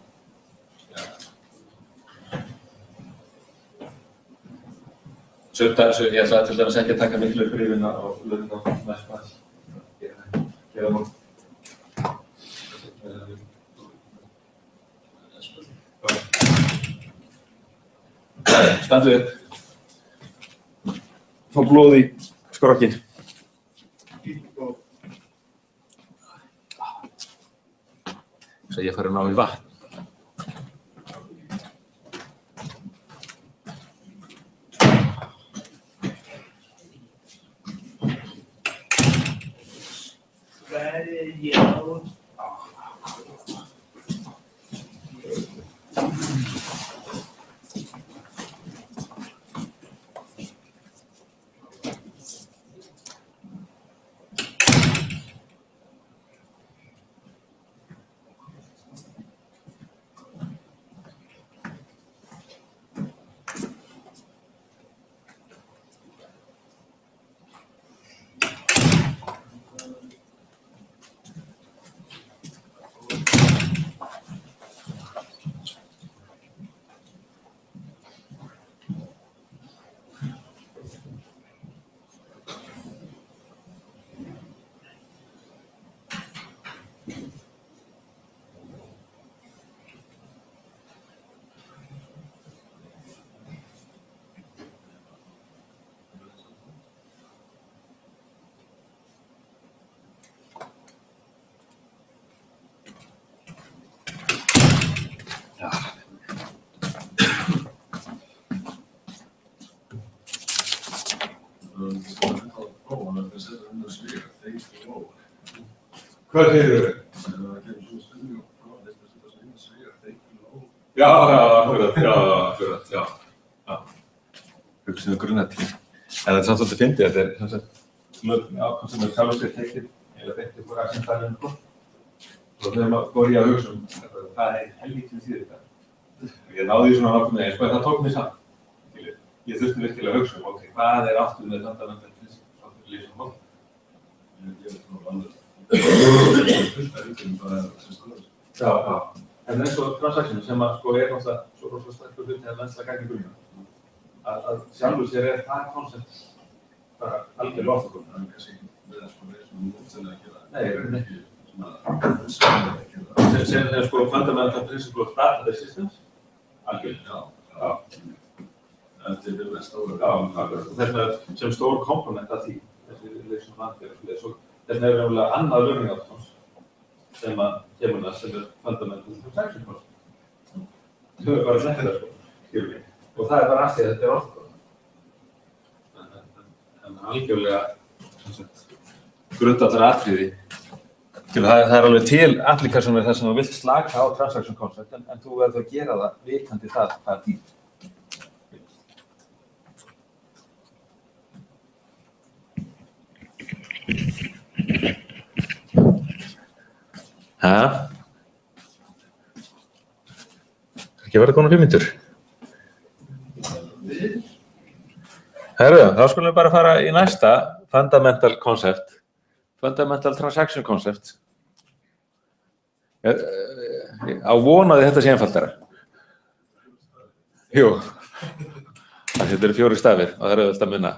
Ég ætla til dæmis ekki að taka miklu upp rífina og launum á næstu aðeins. Gera múl. Standu upp. Fá blóð í skrokkin. Svo ég fari að ná í vatn. Hvað segirðu? Já. Hugsaðu grunnatíð. En þetta samt svolítið fyndið, þetta sem sagt lögn ákvæm sem sjálfur sér tekið eða beintið úr aksentarinn og þegar maður fór ég að hugsa hvað helvítið þýðir þetta. Ég náði því svona nákvæmlega eins og það tók mig saman. Ég þurfti virkilega að hugsa hvað aftur með fundamental principle fyrir lífsmál. Já. En eins og transaction sem að er náttúrulega svo rosalega sterkur hluti að vensta gagn í grunninn. Að sjálfur sér það koncept bara algjörlega orðaból. Það kannski ekki við að mótstæðlega að gera. Nei, ekki. Sem fundamental principle of database systems. Algjörlega. Já. Þetta er mest stóra. Já, þetta sem stór komponent af því. Þessi leysum vandir og svo. Þess vegna raunverulega annað learning outcomes sem að kemur það sem fundamental transaction cost. Þau bara þetta skilur við. Og það bara að því að þetta orðaból. En algjörlega grundvallaratriði. Það alveg til applikasjónir þar sem þú vilt slaka á transaction concept en þú verður að gera það vitandi það hvað þýðir. Ekki verið konar 5 mínútur. Herru, þá skulum við bara fara í næsta fundamental concept. Fundamental transaction concept. Á vonaði þetta sé einfaldara. Jú. Þetta eru 4 stafir og það er auðvitað að muna.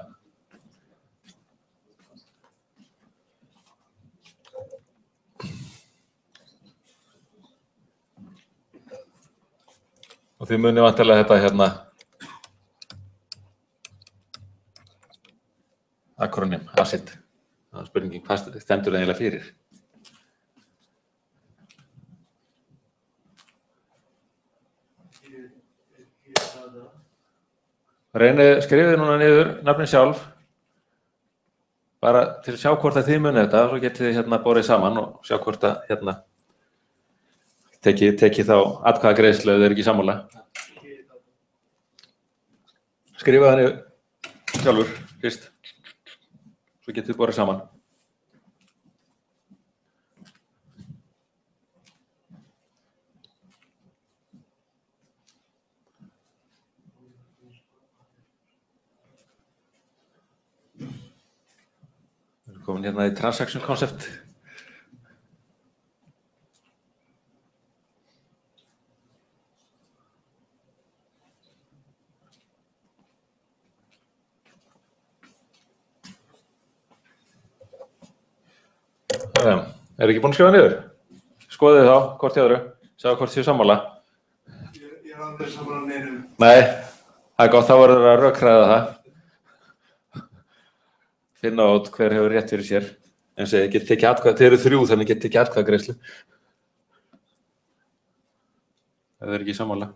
Og þið munið vantilega þetta hérna. Akronym, ACID. Það spurningin, hvað stendur það eiginlega fyrir? Skrifið núna niður nafnin sjálf, bara til að sjá hvort að þið munið þetta, og svo getið þið borið saman og sjá hvort að tekið þá atkvæðagreiðslu ef þið eru ekki sammála. Skrifa það niður sjálfur fyrst, svo getið þið borið saman. Við erum komin í transaction concept. Eru ekki búin að skrifa niður? Skoðið þá, hvort þið eru, sjá hvort þið sammála. Ég aldrei sammála neinum. Nei, það gott, þá verður að rökræða það. Finna út hver hefur rétt fyrir sér. En þið getið tekið atkvæð, þið eru 3, þannig getið tekið atkvæðagreiðslu. Það er ekki sammála.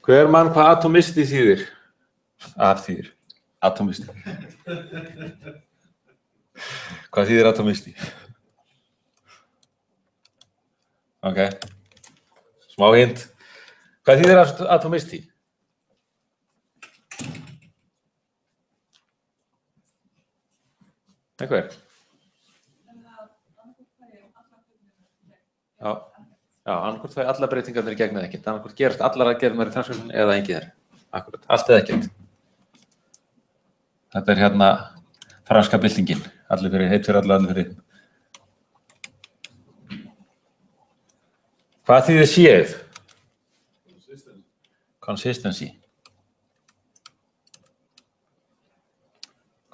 Hver mann hvað atomisti þýðir? Þýðir. Atomisti. Hvað þýðir atomisti? Ok. Smá hint. Hvað þýðir atomisti? Einhver? Já, annarkvort fæ allar breytingarnir í gegn eða ekkert. Annarkvort gerast allar aðgerðirnar í transaction eða engin þeirra. Akkurat, allt eða ekkert. Þetta er franska byltingin. Allir fyrir, heitt fyrir allir fyrir. Hvað þýðir séð? Consistency.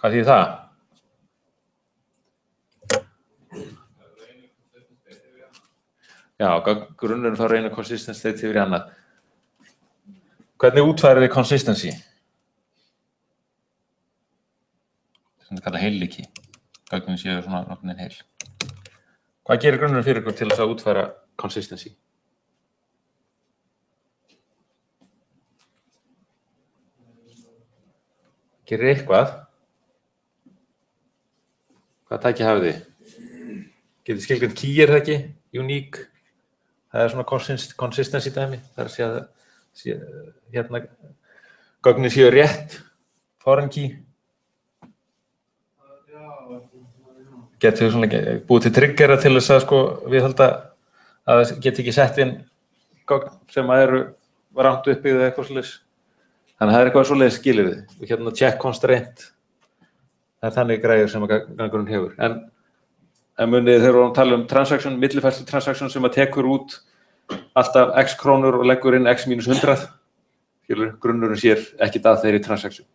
Hvað þýðir það? Já, grunnurinn þá reynir consistency state yfir í annað. Hvernig útfærið þið consistency? Þetta kallar heilíki. Gögnin séu svona nokkurnin heil. Hvað gerir grunnurinn fyrir ykkur til þess að útfæra consistency? Gerir eitthvað? Hvað tæki hafið þið? Getið skilgreint key er það ekki? Unique? Það er svona consistency dæmi. Það er að segja gögnin séu rétt, foreign key. Getur við búið til triggera til þess að viðhalda að það geti ekki sett inn gögn sem eru rangt uppbyggð eða eitthvað svoleiðis. Þannig að það er eitthvað svoleiðis skilyrði. Og check constraint. Það er þannig græður sem gangurinn hefur. En munið þegar við tala transaction, millifærslu transaction sem að tekur út alltaf x krónur og leggur inn x mínus 100. Grunnurinn sér ekkert að þeirri transaction.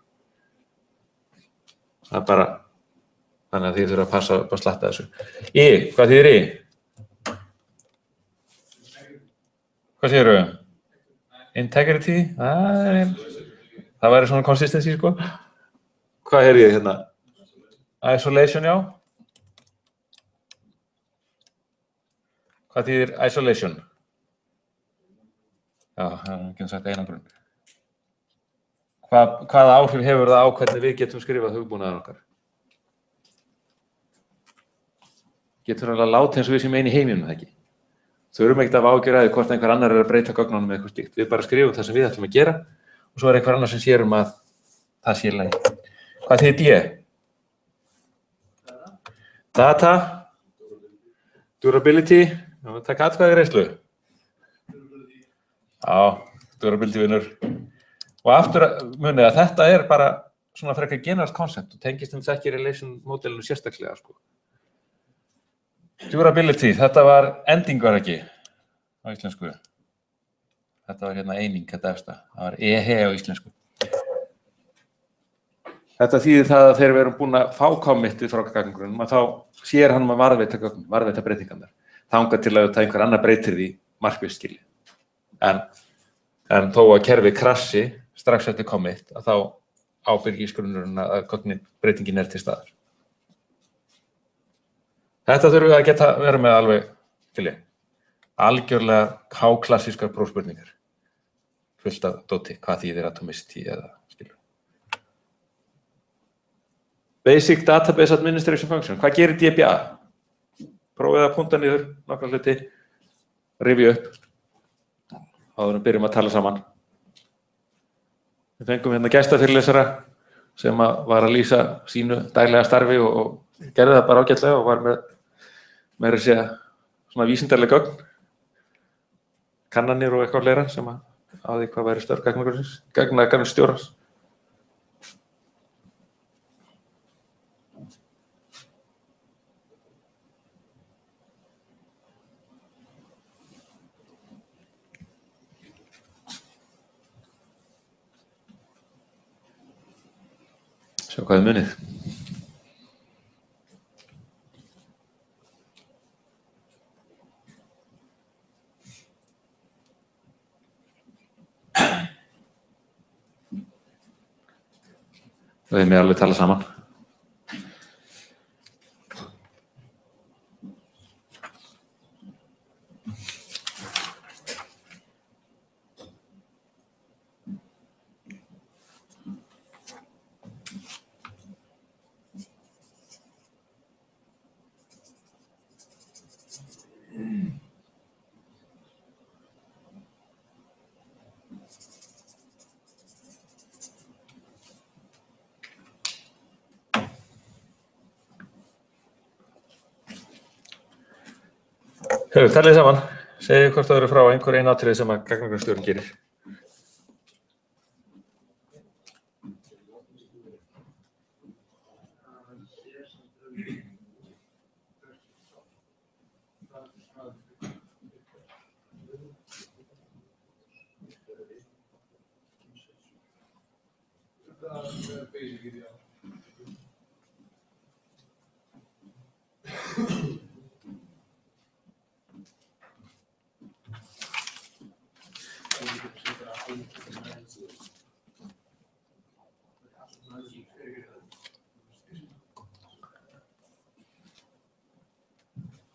Það er bara, þannig að þið þurfa að passa upp að slatta þessu. Hvað þýðir I? Hvað segirðu? Integrity? Það væri svona consistency, Hvað ég hérna? Isolation, já. Hvað þýðir isolation? Já, það er ekki sagt einangrun. Hvaða áhrif hefur það á hvernig við getum skrifað hugbúnaðar okkar? Getur alveg að láta eins og við sem eini í heiminum, það ekki? Þurfum ekkert að ágjöra eða hvort einhver annar að breyta gögnunum með eitthvað slíkt. Við bara skrifum það sem við ætlum að gera og svo einhver annar sem sér að það sé í lagi. Hvað þýðir D? Data? Durability? Takk atkvæðagreiðslu. Já, durability vinnur. Og aftur munið að þetta er bara svona frekar generalt koncept og tengist ekki relation modelinu sérstaklega, Durability, þetta var ending var ekki á íslensku. Þetta var eining, þetta efsta. Það var EH á íslensku. Þetta þýðir það að þegar við erum búin að fá commitið frá gagnagrunninum, að þá sér hann að varðveita breytingarnar. Þangað til að einhver annar breytir því markvisst skilji. En þó að kerfið krassi strax eftir commit, að þá ábyrgisgrunnurinn að breytingin til staðar. Þetta þurfum við að geta vera með alveg skilji. Algjörlega háklassískar prófspurningar. Fullt af dóti, hvað þýðir atomisti eða skilur. Basic Database Administration Function. Hvað gerir DBA? Prófið að punta niður nokkra hluti, rifja upp. Áður en byrjum að tala saman. Við fengum hérna gestafyrirlesara sem var að lýsa sínu daglega starfi og gerði það bara ágætlega og var með að segja svona vísindarleg gögn, kannanir og eitthvað fleira sem á því hvað væri störf gagnagrunnsstjórans. Sjá hvað munið. Við alveg tala saman. Hörru, talið saman. Segðu hvort það eru frá einhver einu atriði sem að gagnagrunnsstjórinn gerir.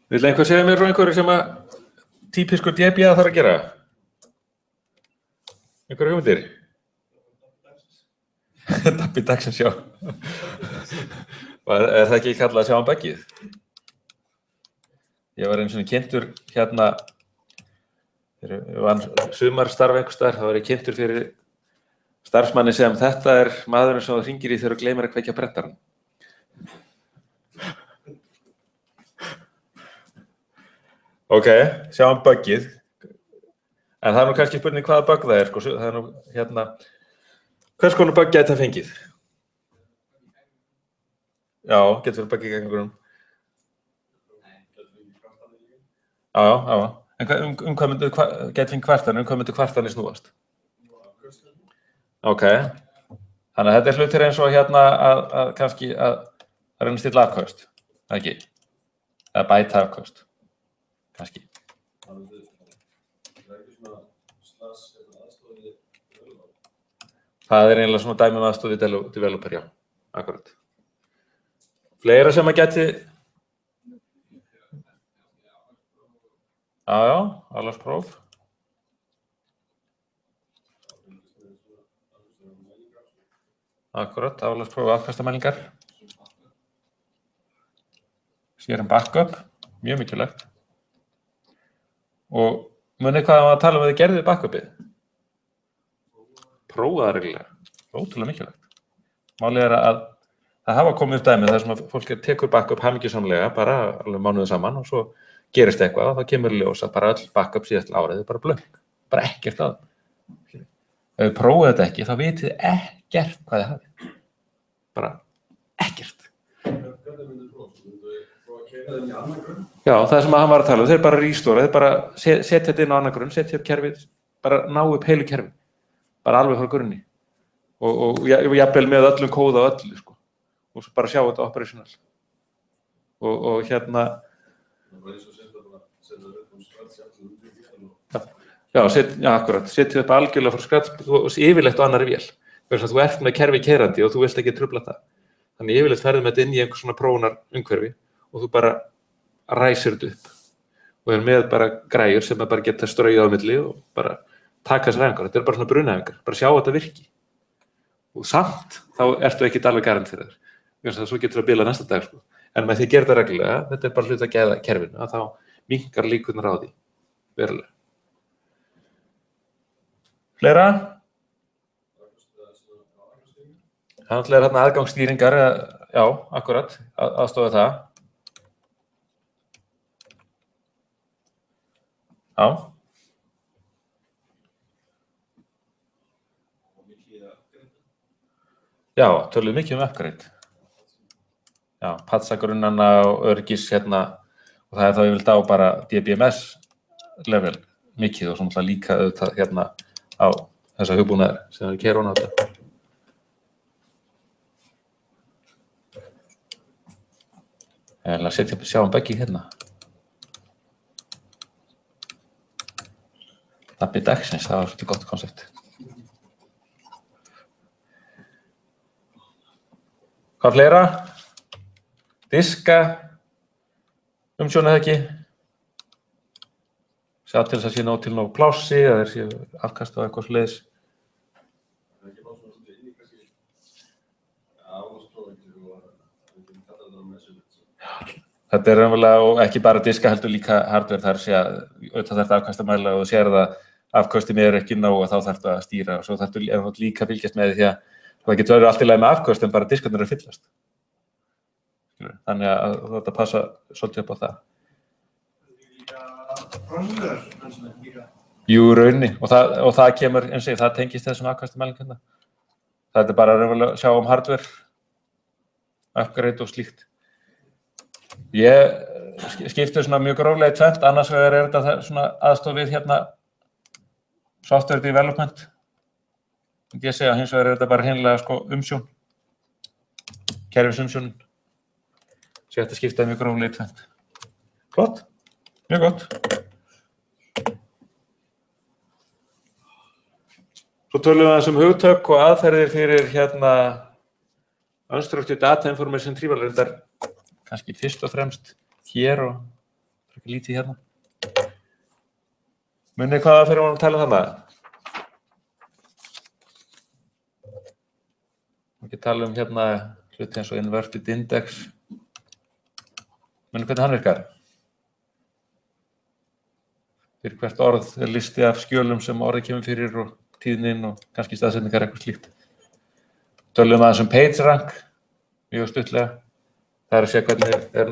Vill einhver segja mér frá einhverju sem að típiskur DBA þarf að gera? Einhverju hugmyndir? Dabbi dagsins, já. Er það ekki kallað að sjá baggið? Ég var einu svona kynntur hérna, þegar ég vann sumarstarf einhvers staðar, þá var ég kynntur fyrir starfsmanni sem þetta er maðurinn sem þú hringir í þegar þú gleymir að kveikja prentarann. Ok, sjáum buggið. En það er nú kannski spurning hvaða bugg það er, sko. Það er nú hérna, hvers konar bugg gæti það fengið? Já, getur verið bugg í gagnagrunninum. Já. En hvað myndi gæti fengið kvartanir, hvað myndi kvartanir snúast? Ok. Þannig að þetta er hlutir eins og hérna að kannski að reyna að stilla afköst, ekki? Eða bæta afköst. Kannski. Það er eiginlega svona dæmi aðstoð við developer, já. Akkurat. Fleira sem að geti... Já, alvarspróf. Akkurat, alvarspróf afkastamælingar. Sér backup, mjög mikilvægt. Og munið hvað að tala um að þið gerðið backupið? Prófa það reglulega. Ótrúlega mikilvægt. Málið er að það hafa komið upp dæmi þar sem að fólk tekur backup hamingjusamlega bara alveg mánuði saman og svo gerist eitthvað og þá kemur í ljós að bara öll backup síðast árið er bara blöng. Bara ekkert að. Ef við prófum þetta ekki, þá vitið þið ekkert hvað þið hafið. Bara ekkert. Já, það sem hann var að tala um, þeir bara restore, þeir bara setja þetta inn á annan grunn, setja upp kerfið, bara ná upp heilu kerfið, bara alveg frá grunni. og jafnvel með öllum kóða og öllu, sko. Og svo bara sjá þetta operational. Og hérna... Já, akkurat. Setja upp algjörlega frá scratch og yfirleitt á annarri vél. Þú ert með kerfi keyrandi og þú vilt ekki trufla það. Þannig yfirleitt ferðu með þetta inn í einhvers svona prófunar umhverfi og þú bara ræsir þetta upp. Og með bara græjur sem bara geta strauja á milli og bara taka þessar æfingar. Þetta bara svona brunaæfingar. Bara sjá þetta virki. Og samt, þá ertu ekki alveg garant fyrir þér. Þannig að svo getur það bila næsta dag, sko. En með því að gera þetta reglulega, þetta bara hluti að gæða kerfinu, að þá minnkar líkurnar á því. Verulega. Fleira? Það er hérna aðgangsstýringar, já, akkurat, aðstofa það. Já. Já, töluðu mikið upgrade. Já, patsagrunnana og öryggis hérna, og það þá yfirleitt á bara DBMS level mikið og svona líka auðvitað hérna á þessa hugbúnaðar sem við keyrum á þetta. Ég ætla að sjá beggi hérna. Nafni dagsins, það var svolítið gott koncept. Hvað fleira? Diska, umsjón eða ekki. Sjá til þess að sé nóg til nóg plássi, að þeir séu afkast á eitthvað svoleiðis. Þetta er raunverulega, og ekki bara diska heldur líka hardware, þar sé að auðvitað þarf afkast að mæla og þú sér það afkastum er ekki nóg og þá þarf það að stýra og svo þarf það líka að fylgjast með því að það getur verið allt í lagi með afkast en bara diskarnir eru að fyllast. Þannig að þetta passa svolítið upp á það. Jú, raunni. Og það kemur, eins og ég, það tengist þessum afkastamælingum. Það er bara að sjá hardware, upgrade og slíkt. Ég skipti svona mjög gróflega í tvennt, annars vegar er þetta svona aðstoð við hérna software development. Ég segja hins vegar er þetta bara hreinlega sko umsjón, kerfisumsjónin. Svo þetta skiptaði mjög gróflega í tvennt. Flott, mjög gott. Svo tölum við aðeins hugtök og aðferðir fyrir hérna unstructured data information retrieval, reyndar kannski fyrst og fremst hér og ekki lítið hérna. Munið hvað fyrir að tala um þarna? Við tala um hérna hluti eins og inverted index. Munið hvernig hann virkar? Fyrir hvert orð er listi af skjölum sem orðið kemur fyrir og tíðnin og kannski staðsetningar eitthvað slíkt. Tölum aðeins um PageRank, mjög stuttlega. Það er að segja hvernig er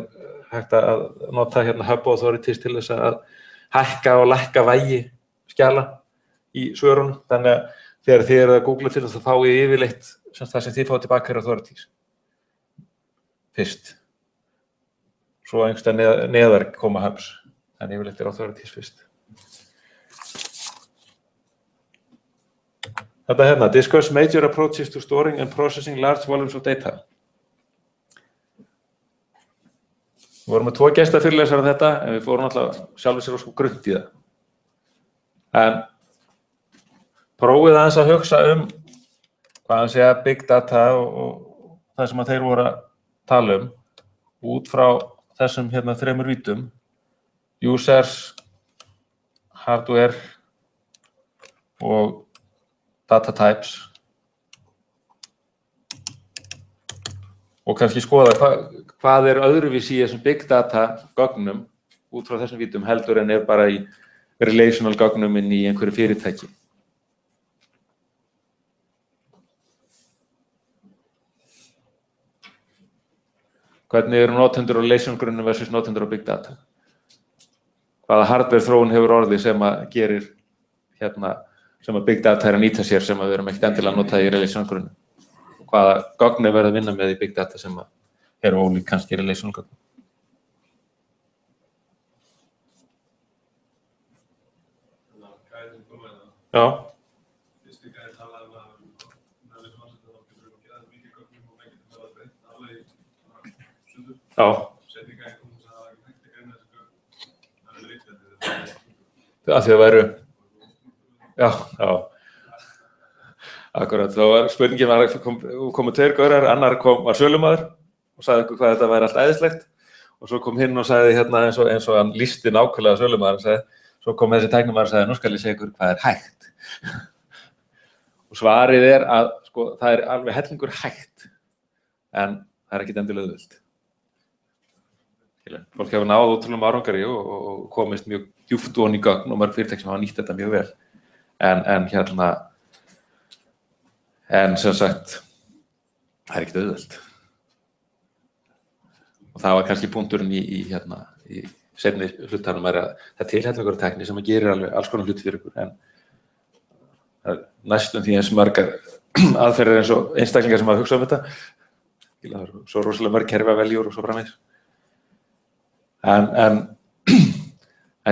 hægt að nota hérna Hub Authorities til þess að hækka og lækka vægi skjala í svörunum. Þannig að þegar þið eru að googla til þess að fáið yfirleitt það sem þið fáið tilbaka er Authorities. Fyrst. Svo einhverstað neðar koma Hubs, en yfirleitt er Authorities fyrst. Þetta hérna, discuss major approaches to storing and processing large volumes of data. Við vorum með 2 gestafyrirlesara þetta, en við fórum alltaf sjálfur sér og grunt í það. En prófið aðeins að hugsa hvað hann segja big data og það sem að þeir voru að tala út frá þessum hérna 3 vítum. Users, hardware og data types. Og kannski skoða hvað er öðruvísi í þessum big data gögnum út frá þessum vítum heldur en bara í relational gögnum inn í einhverju fyrirtæki. Hvernig eru notendur á relational grunnum versus notendur á big data? Hvaða hardware þróun hefur orðið sem að gerir hérna, sem að big data er að nýta sér sem að við erum ekkert endilega að nota í relational grunnum? Hvaða gögn er verið að vinna með í big data sem að eru ólík kannski relational gögn. Já. Já. Af því það væru, já. Akkurat, þá var spurningin var að komu 2 gaurar, annar var sölumaður og sagði hvað þetta væri allt æðislegt og svo kom hinn og sagði hérna eins og hann lýsti nákvæmlega sölumaður og sagði, svo kom þessi tæknimaður og sagði, nú skal ég segja ykkur hvað hægt. Og svarið að sko, það alveg hellingur hægt, en það ekkert endilega auðvelt. Fólk hefur náð ótrúlegum árangri og komist mjög djúpt ofan í gögn og mörg fyrirtæki sem hafa nýtt þetta mjög vel. En sem sagt, það ekkert auðvelt. Og það var kannski punkturinn í seinni hlutanum að það tilhættir ykkur tækni sem gerir alveg alls konar hluti fyrir ykkur, en næstum því eins margar aðferðir eins og einstaklingar sem hafa hugsað þetta. Það er svo rosalega mörg kerfaveljur og svo framvegis. En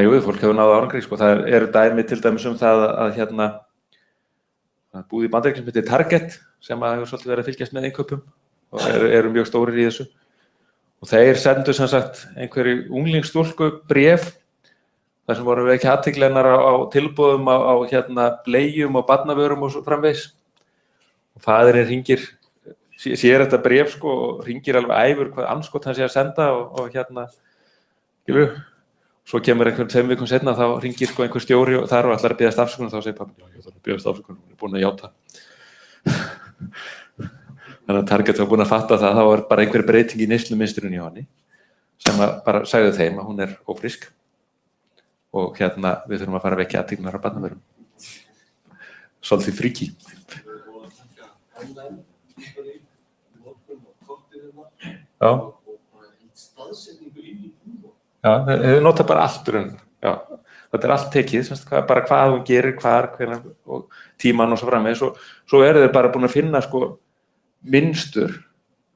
jú, fólk hefur náð árangri, sko. Það eru dæmi til dæmis það að búið í Bandaríkjunum sem heitir Target sem hefur svolítið verið að fylgjast með innkaupum og eru mjög stórir í þessu. Og þeir sendu sem sagt einhverju unglingsstúlku bréf þar sem voru ekki athygli hennar á tilboðum á bleium og barnavörum og svo framvegis. Og faðirinn hringir, sér þetta bréf sko og hringir alveg æfur hvað andskot hann sé að senda og svo kemur einhvern 2 vikum seinna þá hringir sko einhver stjóri og þar og ætlar að biðjast afsökunar og þá segir pabbi, ég þarf að biðjast afsökunar, hún er búin að játa. Þannig að Target var búin að fatta það var bara einhver breyting í neyslumynstrinu hjá henni sem bara sagði þeim að hún er ófrísk og við þurfum að fara að vekja athyglinnar á barnavörum. Svolítið fríki. Já. Já, þau nota bara allt já, þetta allt tekið, bara hvað hún gerir, hvar, hvenær og tímann og svo framvegis og svo eru þeir bara búin að finna sko mynstur,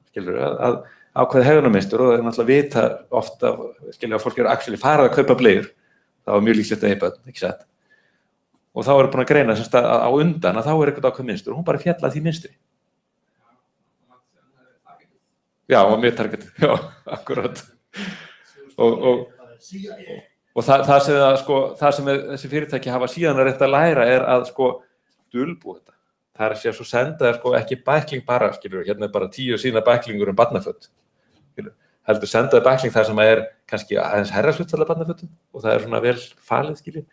skilur, að ákveða hegðunarmynstur og þeir náttúrulega vita ofta, skilur, að fólk eru actually farið að kaupa bleiur, það var mjög líklegt að eiga börn, ekki satt, og þá eru búin að greina á undan að þá er eitthvað ákveð mynstur og hún bara féll að því mynstri. Já, og mjög targetið, já, akkurat. Og það sem þessi fyrirtæki hafa síðan að reynt að læra að sko dulbúa þetta. Það að sé að svo senda sko ekki bækling bara, skilur, hérna er bara 10 sína bæklingur barnaföt. Heldur sendaði bækling þar sem kannski aðeins hærra hlutfall af barnafötum og það er svona vel falið, skilur.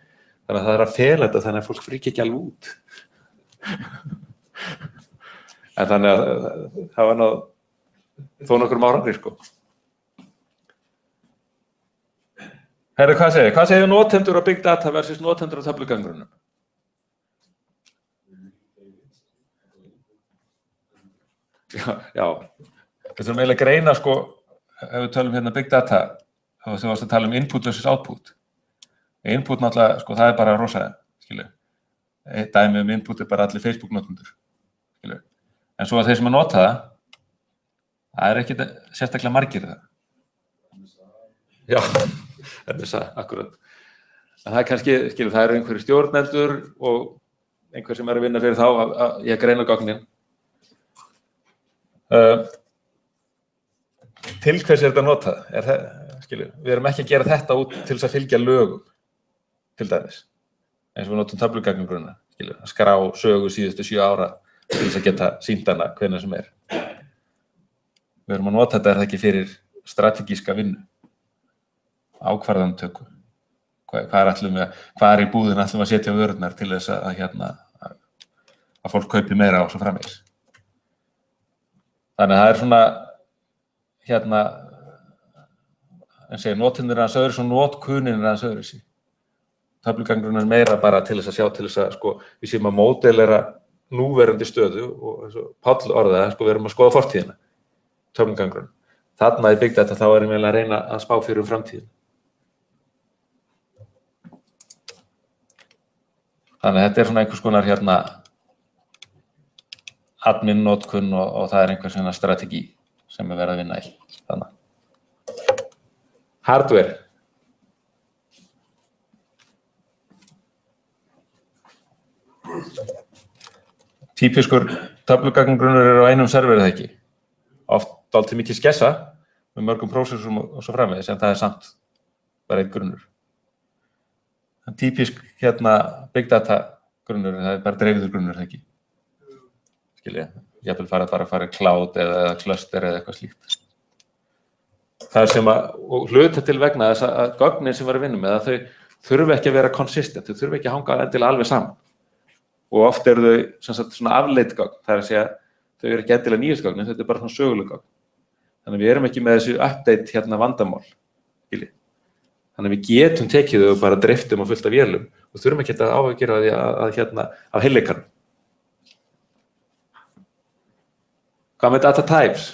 Þannig að það er að fela þetta þannig að fólk fríki ekki alveg út. En þannig að það var náð þó nokkur árangri, sko. Herru, hvað segir notendur á Big Data versus notendur á töfluganggrunum? Já. Við þurfum eiginlega að greina, sko, ef við tölum hérna Big Data, þá þú varst að tala input versus output. Input náttúrulega, sko, það bara rosa, skilur. Eitt dæmi input bara allir Facebook-notendur, skilur. En svo að þeir sem að nota það ekki sérstaklega margir það. Já. MSA, akkurat. En það kannski, skilur, það eru einhverjir stjórnendur og einhver sem að vinna fyrir þá að greina gögnin. Til hvers þetta notað? Skilur, við erum ekki að gera þetta út til þess að fylgja lögum, til dæmis. Eins og við notum töflugagnagrunna, skilur, að skrá sögu síðustu 7 ára til þess að geta sýnt hana hvenær sem er. Við erum að nota þetta það ekki fyrir strategíska vinnu. Ákvarðanatöku. Hvað í búðin ætlum að setja vörurnar til þess að fólk kaupi meira og svo framvegis. Þannig að það er svona, notendur hans öðru, svo notkunin hans öðru sí. Töflugangurinn er meira bara til þess að sjá til þess að, sko, við séum að módelera núverandi stöðu og eins og Páll orðaði, sko, við erum að skoða fortíðina, töflugangurinn. Þarna í Big Data þá erum við að reyna að spá fyrir framtíðin. Þannig að þetta er svona einhvers konar admin notkun og það er einhver svona strategi sem verið að vinna í. Þannig. Hardware. Típiskur töflugagngrunnur á einum serveri, það ekki. Oft dálítið mikið skessa með mörgum prósessorum og svo framvegis, en það samt bara einn grunnur. En típisk big data grunnur, það bara dreifiður grunnur, það ekki. Skilja, jafnvel fara cloud eða cluster eða eitthvað slíkt. Það sem og hluta til vegna þess að gögnin sem var að vinna með, að þau þurfi ekki að vera consistent, þau þurfi ekki að hanga endilega alveg saman. Og oft eru þau svona afleidd gögn, það að segja, þau eru ekki endilega nýjust gögn, þetta bara svona söguleg gögn. Þannig við erum ekki með þessu update vandamál, skilji. Þannig við getum tekið þau og bara dreiftum á fullt af vélum og þurfum ekki að áhyggjur af því af heilleikarum. Hvað með data types?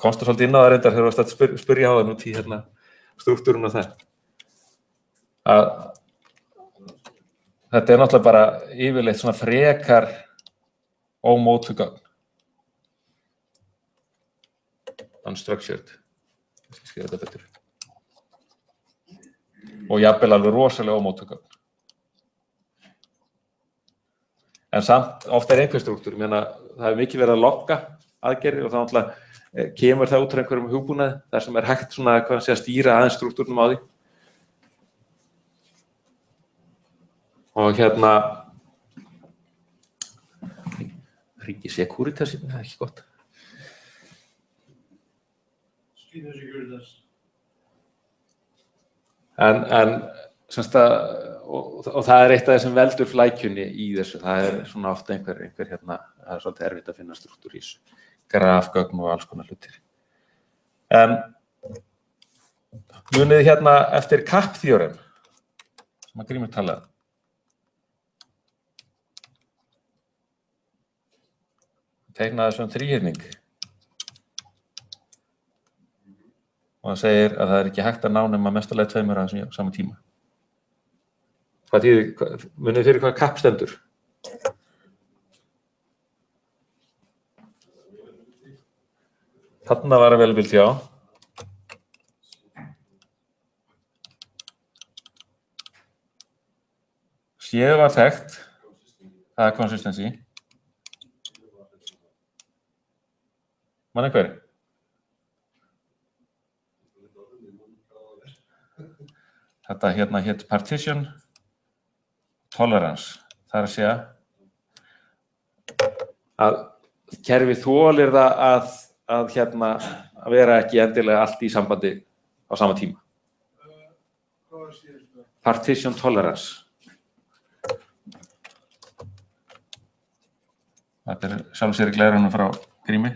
Komstu svolítið inn á það reyndar þegar þú varst að spyrja á það út í struktúrun og það. Þetta náttúrulega bara yfirleitt svona frekar ómótuð gögn. Unstructured. Ég skal skrifa þetta betur. Og jafnvel alveg rosalega ómótuð gögn. En samt, ofta einhver struktúr, ég meina, það hefur mikið verið að logga aðgerðir og það náttúrulega kemur það út frá einhverjum hugbúnaði, þar sem hægt svona að stýra aðeins struktúrnum á því. Og hringi Securitas, það ekki gott. Skýna Securitas. En semst og það eitt af þessum veldur flækjunni í þessu, það svona ofta einhver það svolítið erfitt að finna struktúr í þessu. Grafgögn og alls konar hlutir. En munið eftir CAP-theorem, sem að Grímur talaði. Teiknaði svona þríhyrning. Og það segir að það ekki hægt að ná nema mestulega tveimur á sama tíma. Hvað þýðir, munið fyrir hvað CAP stendur? Þarna var availability á. Séð var þekkt, það er consistency. Man einhver? Þetta hét partition tolerance. Það er að segja að kerfið þolir það að vera ekki endilega allt í sambandi á sama tíma. Partition tolerance. Þetta er sjálfsér í glærunum frá Grími.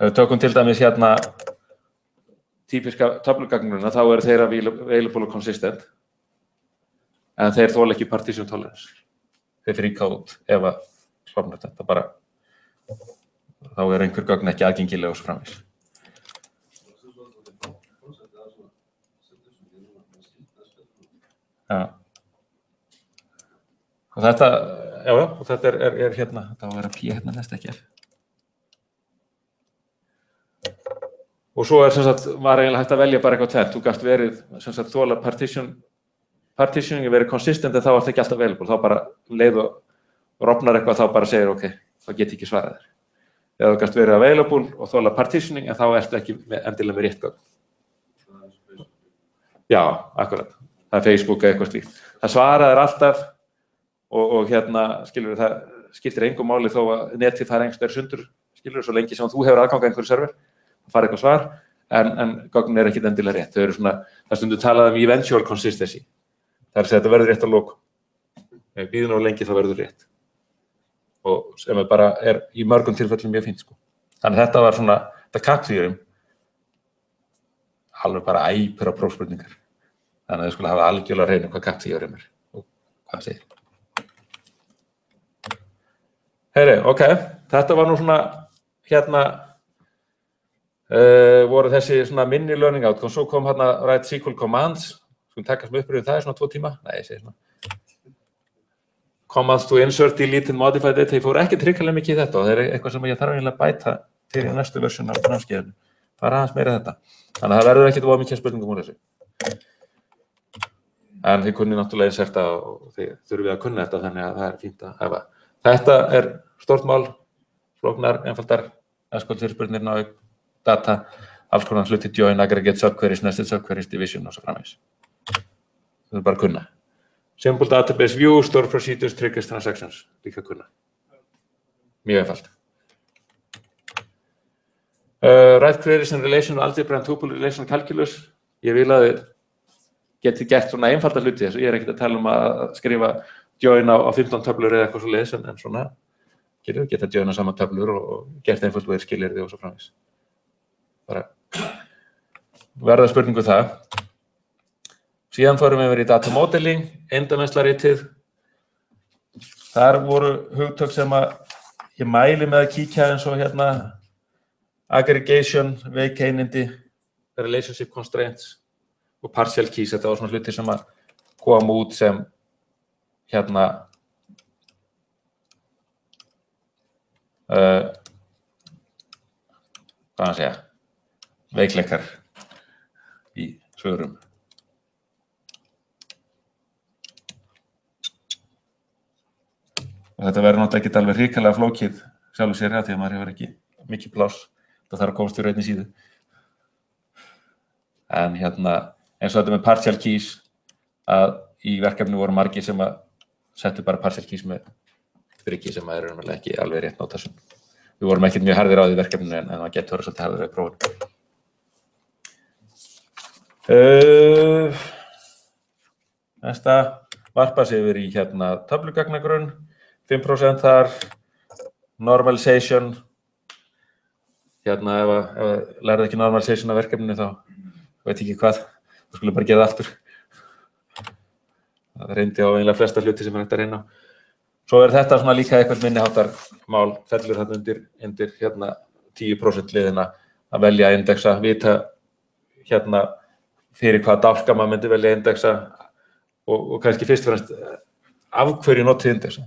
Ef við tökum til dæmis típiska töflugagnurina, þá eru þeir available og consistent. En þeir þola ekki partition tolerance. Þeir fríka út ef að klofnar þetta bara. Þá eru einhver gögn ekki aðgengileg og svo framvegis. Já. Og þetta, og þetta er þetta á að vera P næst ekki F. Og svo var eiginlega hægt að velja bara eitthvað tvennt. Þú gast verið þola partitioning verið consistent en þá er það ekki alltaf available. Þá bara leið og rofnar eitthvað þá bara segir ok, þá get ég ekki svarað þér. Eða þú gast verið available og þola partitioning en þá ertu ekki endilega með rétt gögn. Já, akkurat. Það er Facebook eða eitthvað slíkt. Það svaraðir alltaf og skilur það skiptir engu máli þó að netið fara einhvers vegar sundur, skilur svo lengi sem þú hefur aðgang að einhverju server. Það fara eitthvað svar, en gögnin ekki endilega rétt. Þau eru svona, það stundum talað eventual consistency. Það er að segja þetta verður rétt á lokum. Ef við bíðum á lengi þá verður rétt. Og sem bara í mörgum tilfellum mjög fínt. Þannig þetta var svona, þetta CAP-theorem, alveg bara æpur á prófspurningar. Þannig að þau skulle hafa algjörlega hreinu hvað CAP-theorem og hvað það segir. Heyri, ok, þetta var nú svona, voru þessi svona mini learning outcomes, svo kom write SQL commands, skulum taka sem uppröðum, það er svona 2 tíma, nei, ég segi svona. Commands to insert, delete and modify data, ég fór ekki tryggilega mikið í þetta og það er eitthvað sem ég þarf eiginlega að bæta til í næstu versjón af námskeiðinu. Það er aðeins meira þetta. Þannig að það verður ekkert of mikið spurningum úr þessu. En þið kunni náttúrulega inserta og þið þurfið að kunna þetta þannig að það er fínt að hafa. Þetta stórt mál, flóknar, einfaldar, SQL-fyrirspurnir, ná upp data, alls konar hluti, join, aggregate, subqueries, nested subqueries, division og svo framvegis. Þetta bara kunna. Simple database view, store procedures, triggers, transactions, líka kunna. Mjög einfalt. Write queries in relation algebra and tuple relation calculus. Ég vil að þið geti gert svona einfalda hluti þessu. Ég ekkert að tala að skrifa join á 15 töflur eða eitthvað svo leiðis, en svona geta joina saman töflur og gert einfalt og skilyrði og svo framvegis. Bara verða spurningu það. Síðan fórum við yfir í data modeling, eindamennslaritið. Þar voru hugtök sem ég mæli með að kíkja eins og hérna aggregation, veikeinindi, relationship constraints og partial keys. Þetta var svona hluti sem kom út sem hérna hvað að segja, veikleikar í svörum. Og þetta verður náttúrulega ekki alveg hrikalega flókið sjálfur sér því að maður hefur ekki mikið pláss. Það þarf að komast í einni síðu. En hérna, eins og þetta með partial keys, að í verkefni voru margir sem settu bara partial keys með bryggi sem raunverulega ekki alveg rétt notation. Við vorum ekkert mjög harðir á því verkefninu en það getur verið svolítið harðir á prófinu. Næsta varpa sig yfir í hérna töflugagnagrunn, 5% þar, normalization. Hérna ef lærið ekki normalization af verkefninu þá veit ekki hvað, þá skulum bara gera það aftur. Það reyndi á eiginlega flesta hluti sem hægt að reyna á. Svo þetta svona líka eitthvað minniháttar mál, fellur þarna undir hérna 10% liðina að velja að indexa, vita hérna fyrir hvað dálka maður myndi velja að indexa og kannski fyrst og fremst af hverju notið indexa.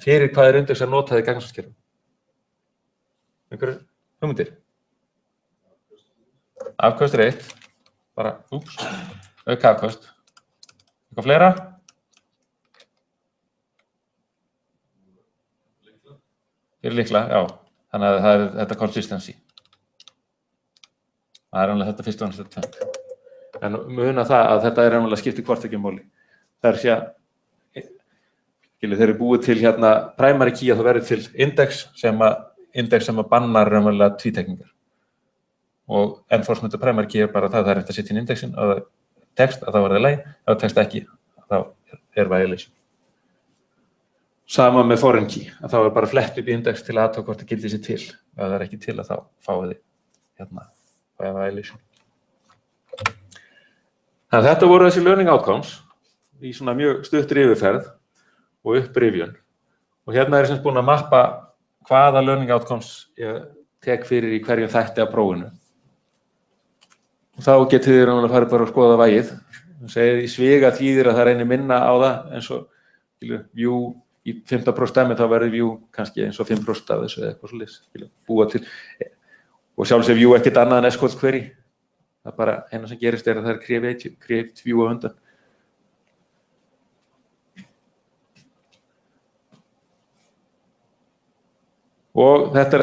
Fyrir hvað indexa notaði gagnaskerfum? Einhverju hugmyndir? Afköst 1, bara, auka afköst. Eitthvað fleira? Fyrir líkla, já. Þannig að það þetta consistency. Það alveg þetta fyrst og annars þetta tvennt. En muna það að þetta alveg skipti hvort ekki máli. Það sé þeir búið til hérna primary key að það verður til index sem bannar raunverulega tvítekningar. Og enforcement of primary key bara það er eftir að setja inn indexin og text að það var það leið, ef text ekki þá violation. Sama með foreign key, að þá bara flett upp í index til að aðtók hvort það gildi sér til. Ef það ekki til að þá fáið þið hérna violation. Þannig að þetta voru þessi learning outcomes í svona mjög stuttri yfirferð og upprifjun. Og hérna sem búin að mappa hvaða learning outcomes ég tek fyrir í hverjum þætti af prófinu. Og þá getið þið að fara bara að skoða vægið. Það segir í sviga þýðir að það reynir minna á það eins og view í 15% dæmi þá verður view kannski eins og 5% af þessu eða eitthvað svolítið búa til. Og sjálfsög view ekkert annað en SQL query. Það bara eina sem gerist að það create view á undan. Og þetta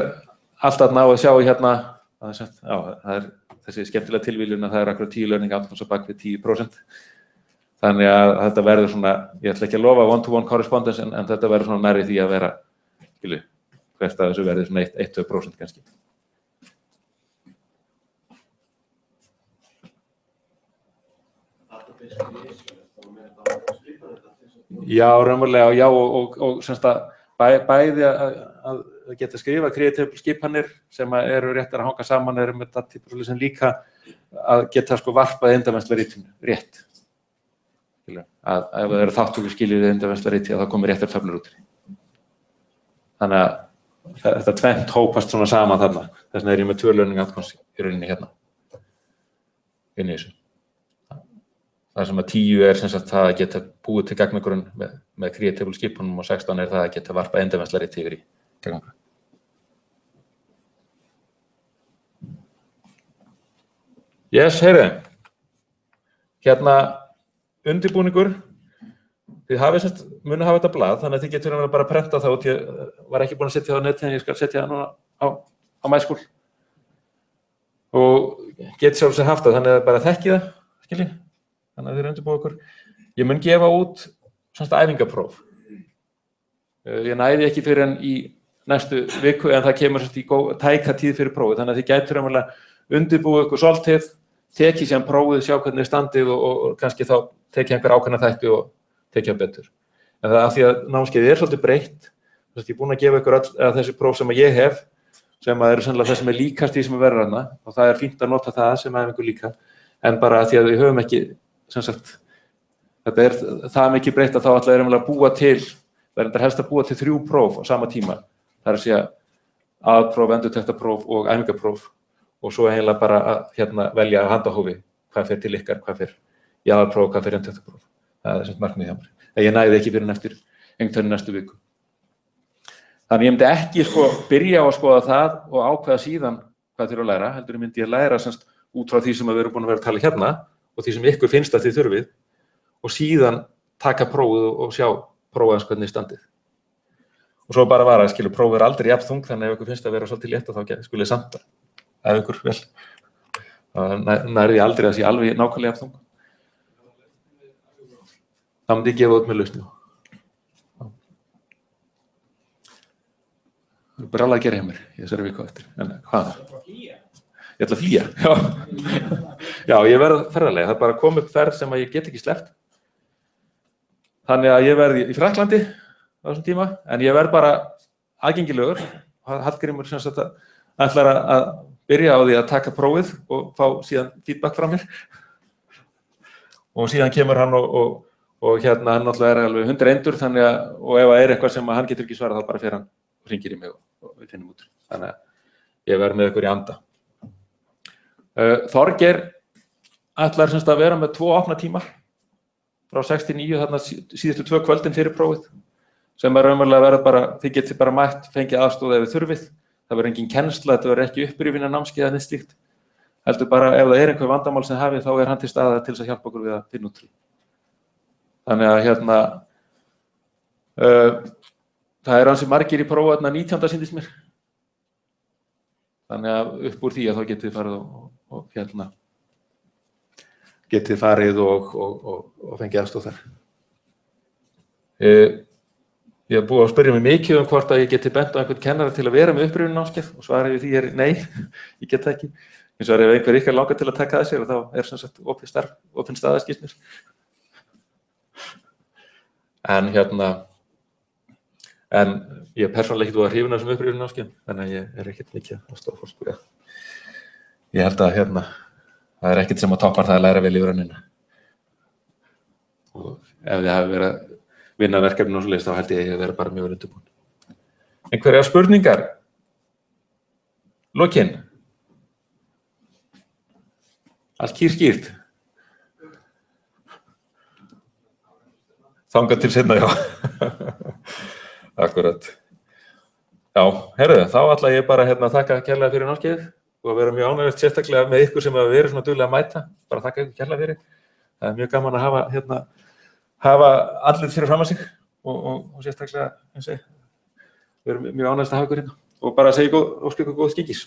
allt að ná að sjá hérna, það þessi skemmtilega tilviljun að það akkurat 10 learning outcomes á bak við 10%. Þannig að þetta verður svona, ég ætla ekki að lofa one-to-one correspondence en þetta verður svona nærri því að vera, hvert að þessu verður svona 1-2% kannski. Já, raunverulega, já og semst að bæði að geta skrifa creatable skipanir sem eru réttar að hanga saman með datatypur sem líka að geta varpað endavenslarítinu rétt. Að ef það eru þáttökur skilyrði endavenslarítið að það komi réttar töflur út. Þannig að þetta tvennt hópast svona saman þarna. Þess vegna ég með 2 learning outcomes í rauninni hérna. Inn í þessu. Það sem að 10 sem sagt það að geta búið til gagnagrunn með creatable skipunum og 16 það að geta varpað endavenslarítið yfir í gagnagrunn. Yes, heyri. Hérna undirbúningur. þið munu hafa þetta blað, þannig að þið getur bara að prenta það út. Ég var ekki búin að setja það á netið en ég skal setja það núna á MySchool. Og get sjálfsög haft það, þannig að bara þekki það, skiljið. Þannig að þið undirbúið okkur. Ég mun gefa út æfingapróf. Ég næði ekki fyrir en í næstu viku, en það kemur í tæka tíð fyrir prófið, þannig að þið gætur undirbúið okkur svolítið, tekið síðan prófið, sjá hvernig standið og kannski þá tekið einhver ákveðna þætti og tekið það betur. En það af því að námskeiðið svolítið breytt, ég er búin að gefa ykkur þessi próf sem ég hef, sem eru sennilega það sem líkast því sem verður þarna, og það fínt að nota það sem æfingu líka, en bara að því að við höfum ekki, sem sagt, þetta það mikið breytt að þá ætla að búa til, það helst að búa til 3 próf á sama tíma, það að segja aðpróf, endurtektapróf og æfingapróf, og svo eiginlega bara að velja á handahófi hvað fer til ykkar, hvað fer í aðpróf, hvað fer endurtektapróf. Það sem markmið hjá mér. Ég næði ekki fyrir eftir einhvern næstu viku. Þannig ég myndi ekki byrja á að skoða það og ákveða síðan hvað þurfa að læra, heldur myndi ég læra út frá því sem við erum búin að vera að tala hérna og því sem ykkur finnst að þið þurfið og síðan taka prófið og sjá prófaðans hvernig standið. Og svo bara var að prófið aldrei jafn þung, þannig ef ykkur finnst að vera svolítið létt þá skulle samt ef ykkur vel. Það nærði aldrei að sé alveg nákvæmlega jafn þung. Það myndi ég gefa út með lausni. Það er bara alveg að gera hjá mér í þessari viku eftir. En hvað? Ég ætla að flýja. Já, ég verð ferðarlega. Það er bara að koma upp ferð sem ég get ekki sleppt. Þannig að ég verð í Frakklandi á þessum tíma, en ég verð bara aðgengilegur. Hallgrímur ætlar að byrja á því að taka prófið og fá síðan feedback frá mér. Og síðan kemur hann og hann náttúrulega alveg 100 eindur, þannig að, og ef það eitthvað sem hann getur ekki svarað, þá bara fer hann og hringir í mig og við finnum út. Þannig að ég verð með ykkur í anda. Þorgeir ætlar að vera með 2 opna tíma frá 6 til 9, þarna síðustu 2 kvöldin fyrir prófið, sem raunverulega verður bara, þið getið bara mætt, fengið aðstoð ef þið þurfið. Það verður engin kennsla, þetta verður ekki upprifin námskeið eða neitt slíkt. Heldur bara ef það einhver vandamál sem hafið, þá hann til staðar til að hjálpa okkur við að finna út. Þannig að það ansi margir í prófa 19. sýndist mér. Þannig að upp úr því að þá getið farið og fengið aðstoð þar. Ég hef búið að spyrja mig mikið hvort að ég geti bent á einhvern kennara til að vera með upprifin námskeið og svarið við því nei, ég get það ekki. Hins vegar ef einhver ykkar langar til að taka það sér og þá sem sagt opin staða skilst mér. En ég persónulega ekki búið að hrifna þessum upprifin námskeiðum, þannig að ég ekkert mikið að stóða fólk. Ég held að það ekkert sem að toppar það að læra vel í rauninni. Og ef þið hafi verið að vinna verkefni og svoleiðis, þá held ég að vera bara mjög vel undirbúin. Einhverjar spurningar? Lokin? Allt skýrt? Þangað til seinna, já. Akkurat. Já, heyrðu, þá ætla ég bara að þakka kærlega fyrir námskeiðið og að vera mjög ánægilegt sérstaklega með ykkur sem hafa verið svona duglega að mæta. Bara þakka ykkur kærlega fyrir. Það er mjög gaman að hafa allir fyrir fram að sig og sérstaklega, við erum mjög ánægilegt að hafa ykkur hérna og bara að segja óska ykkur góð skikis.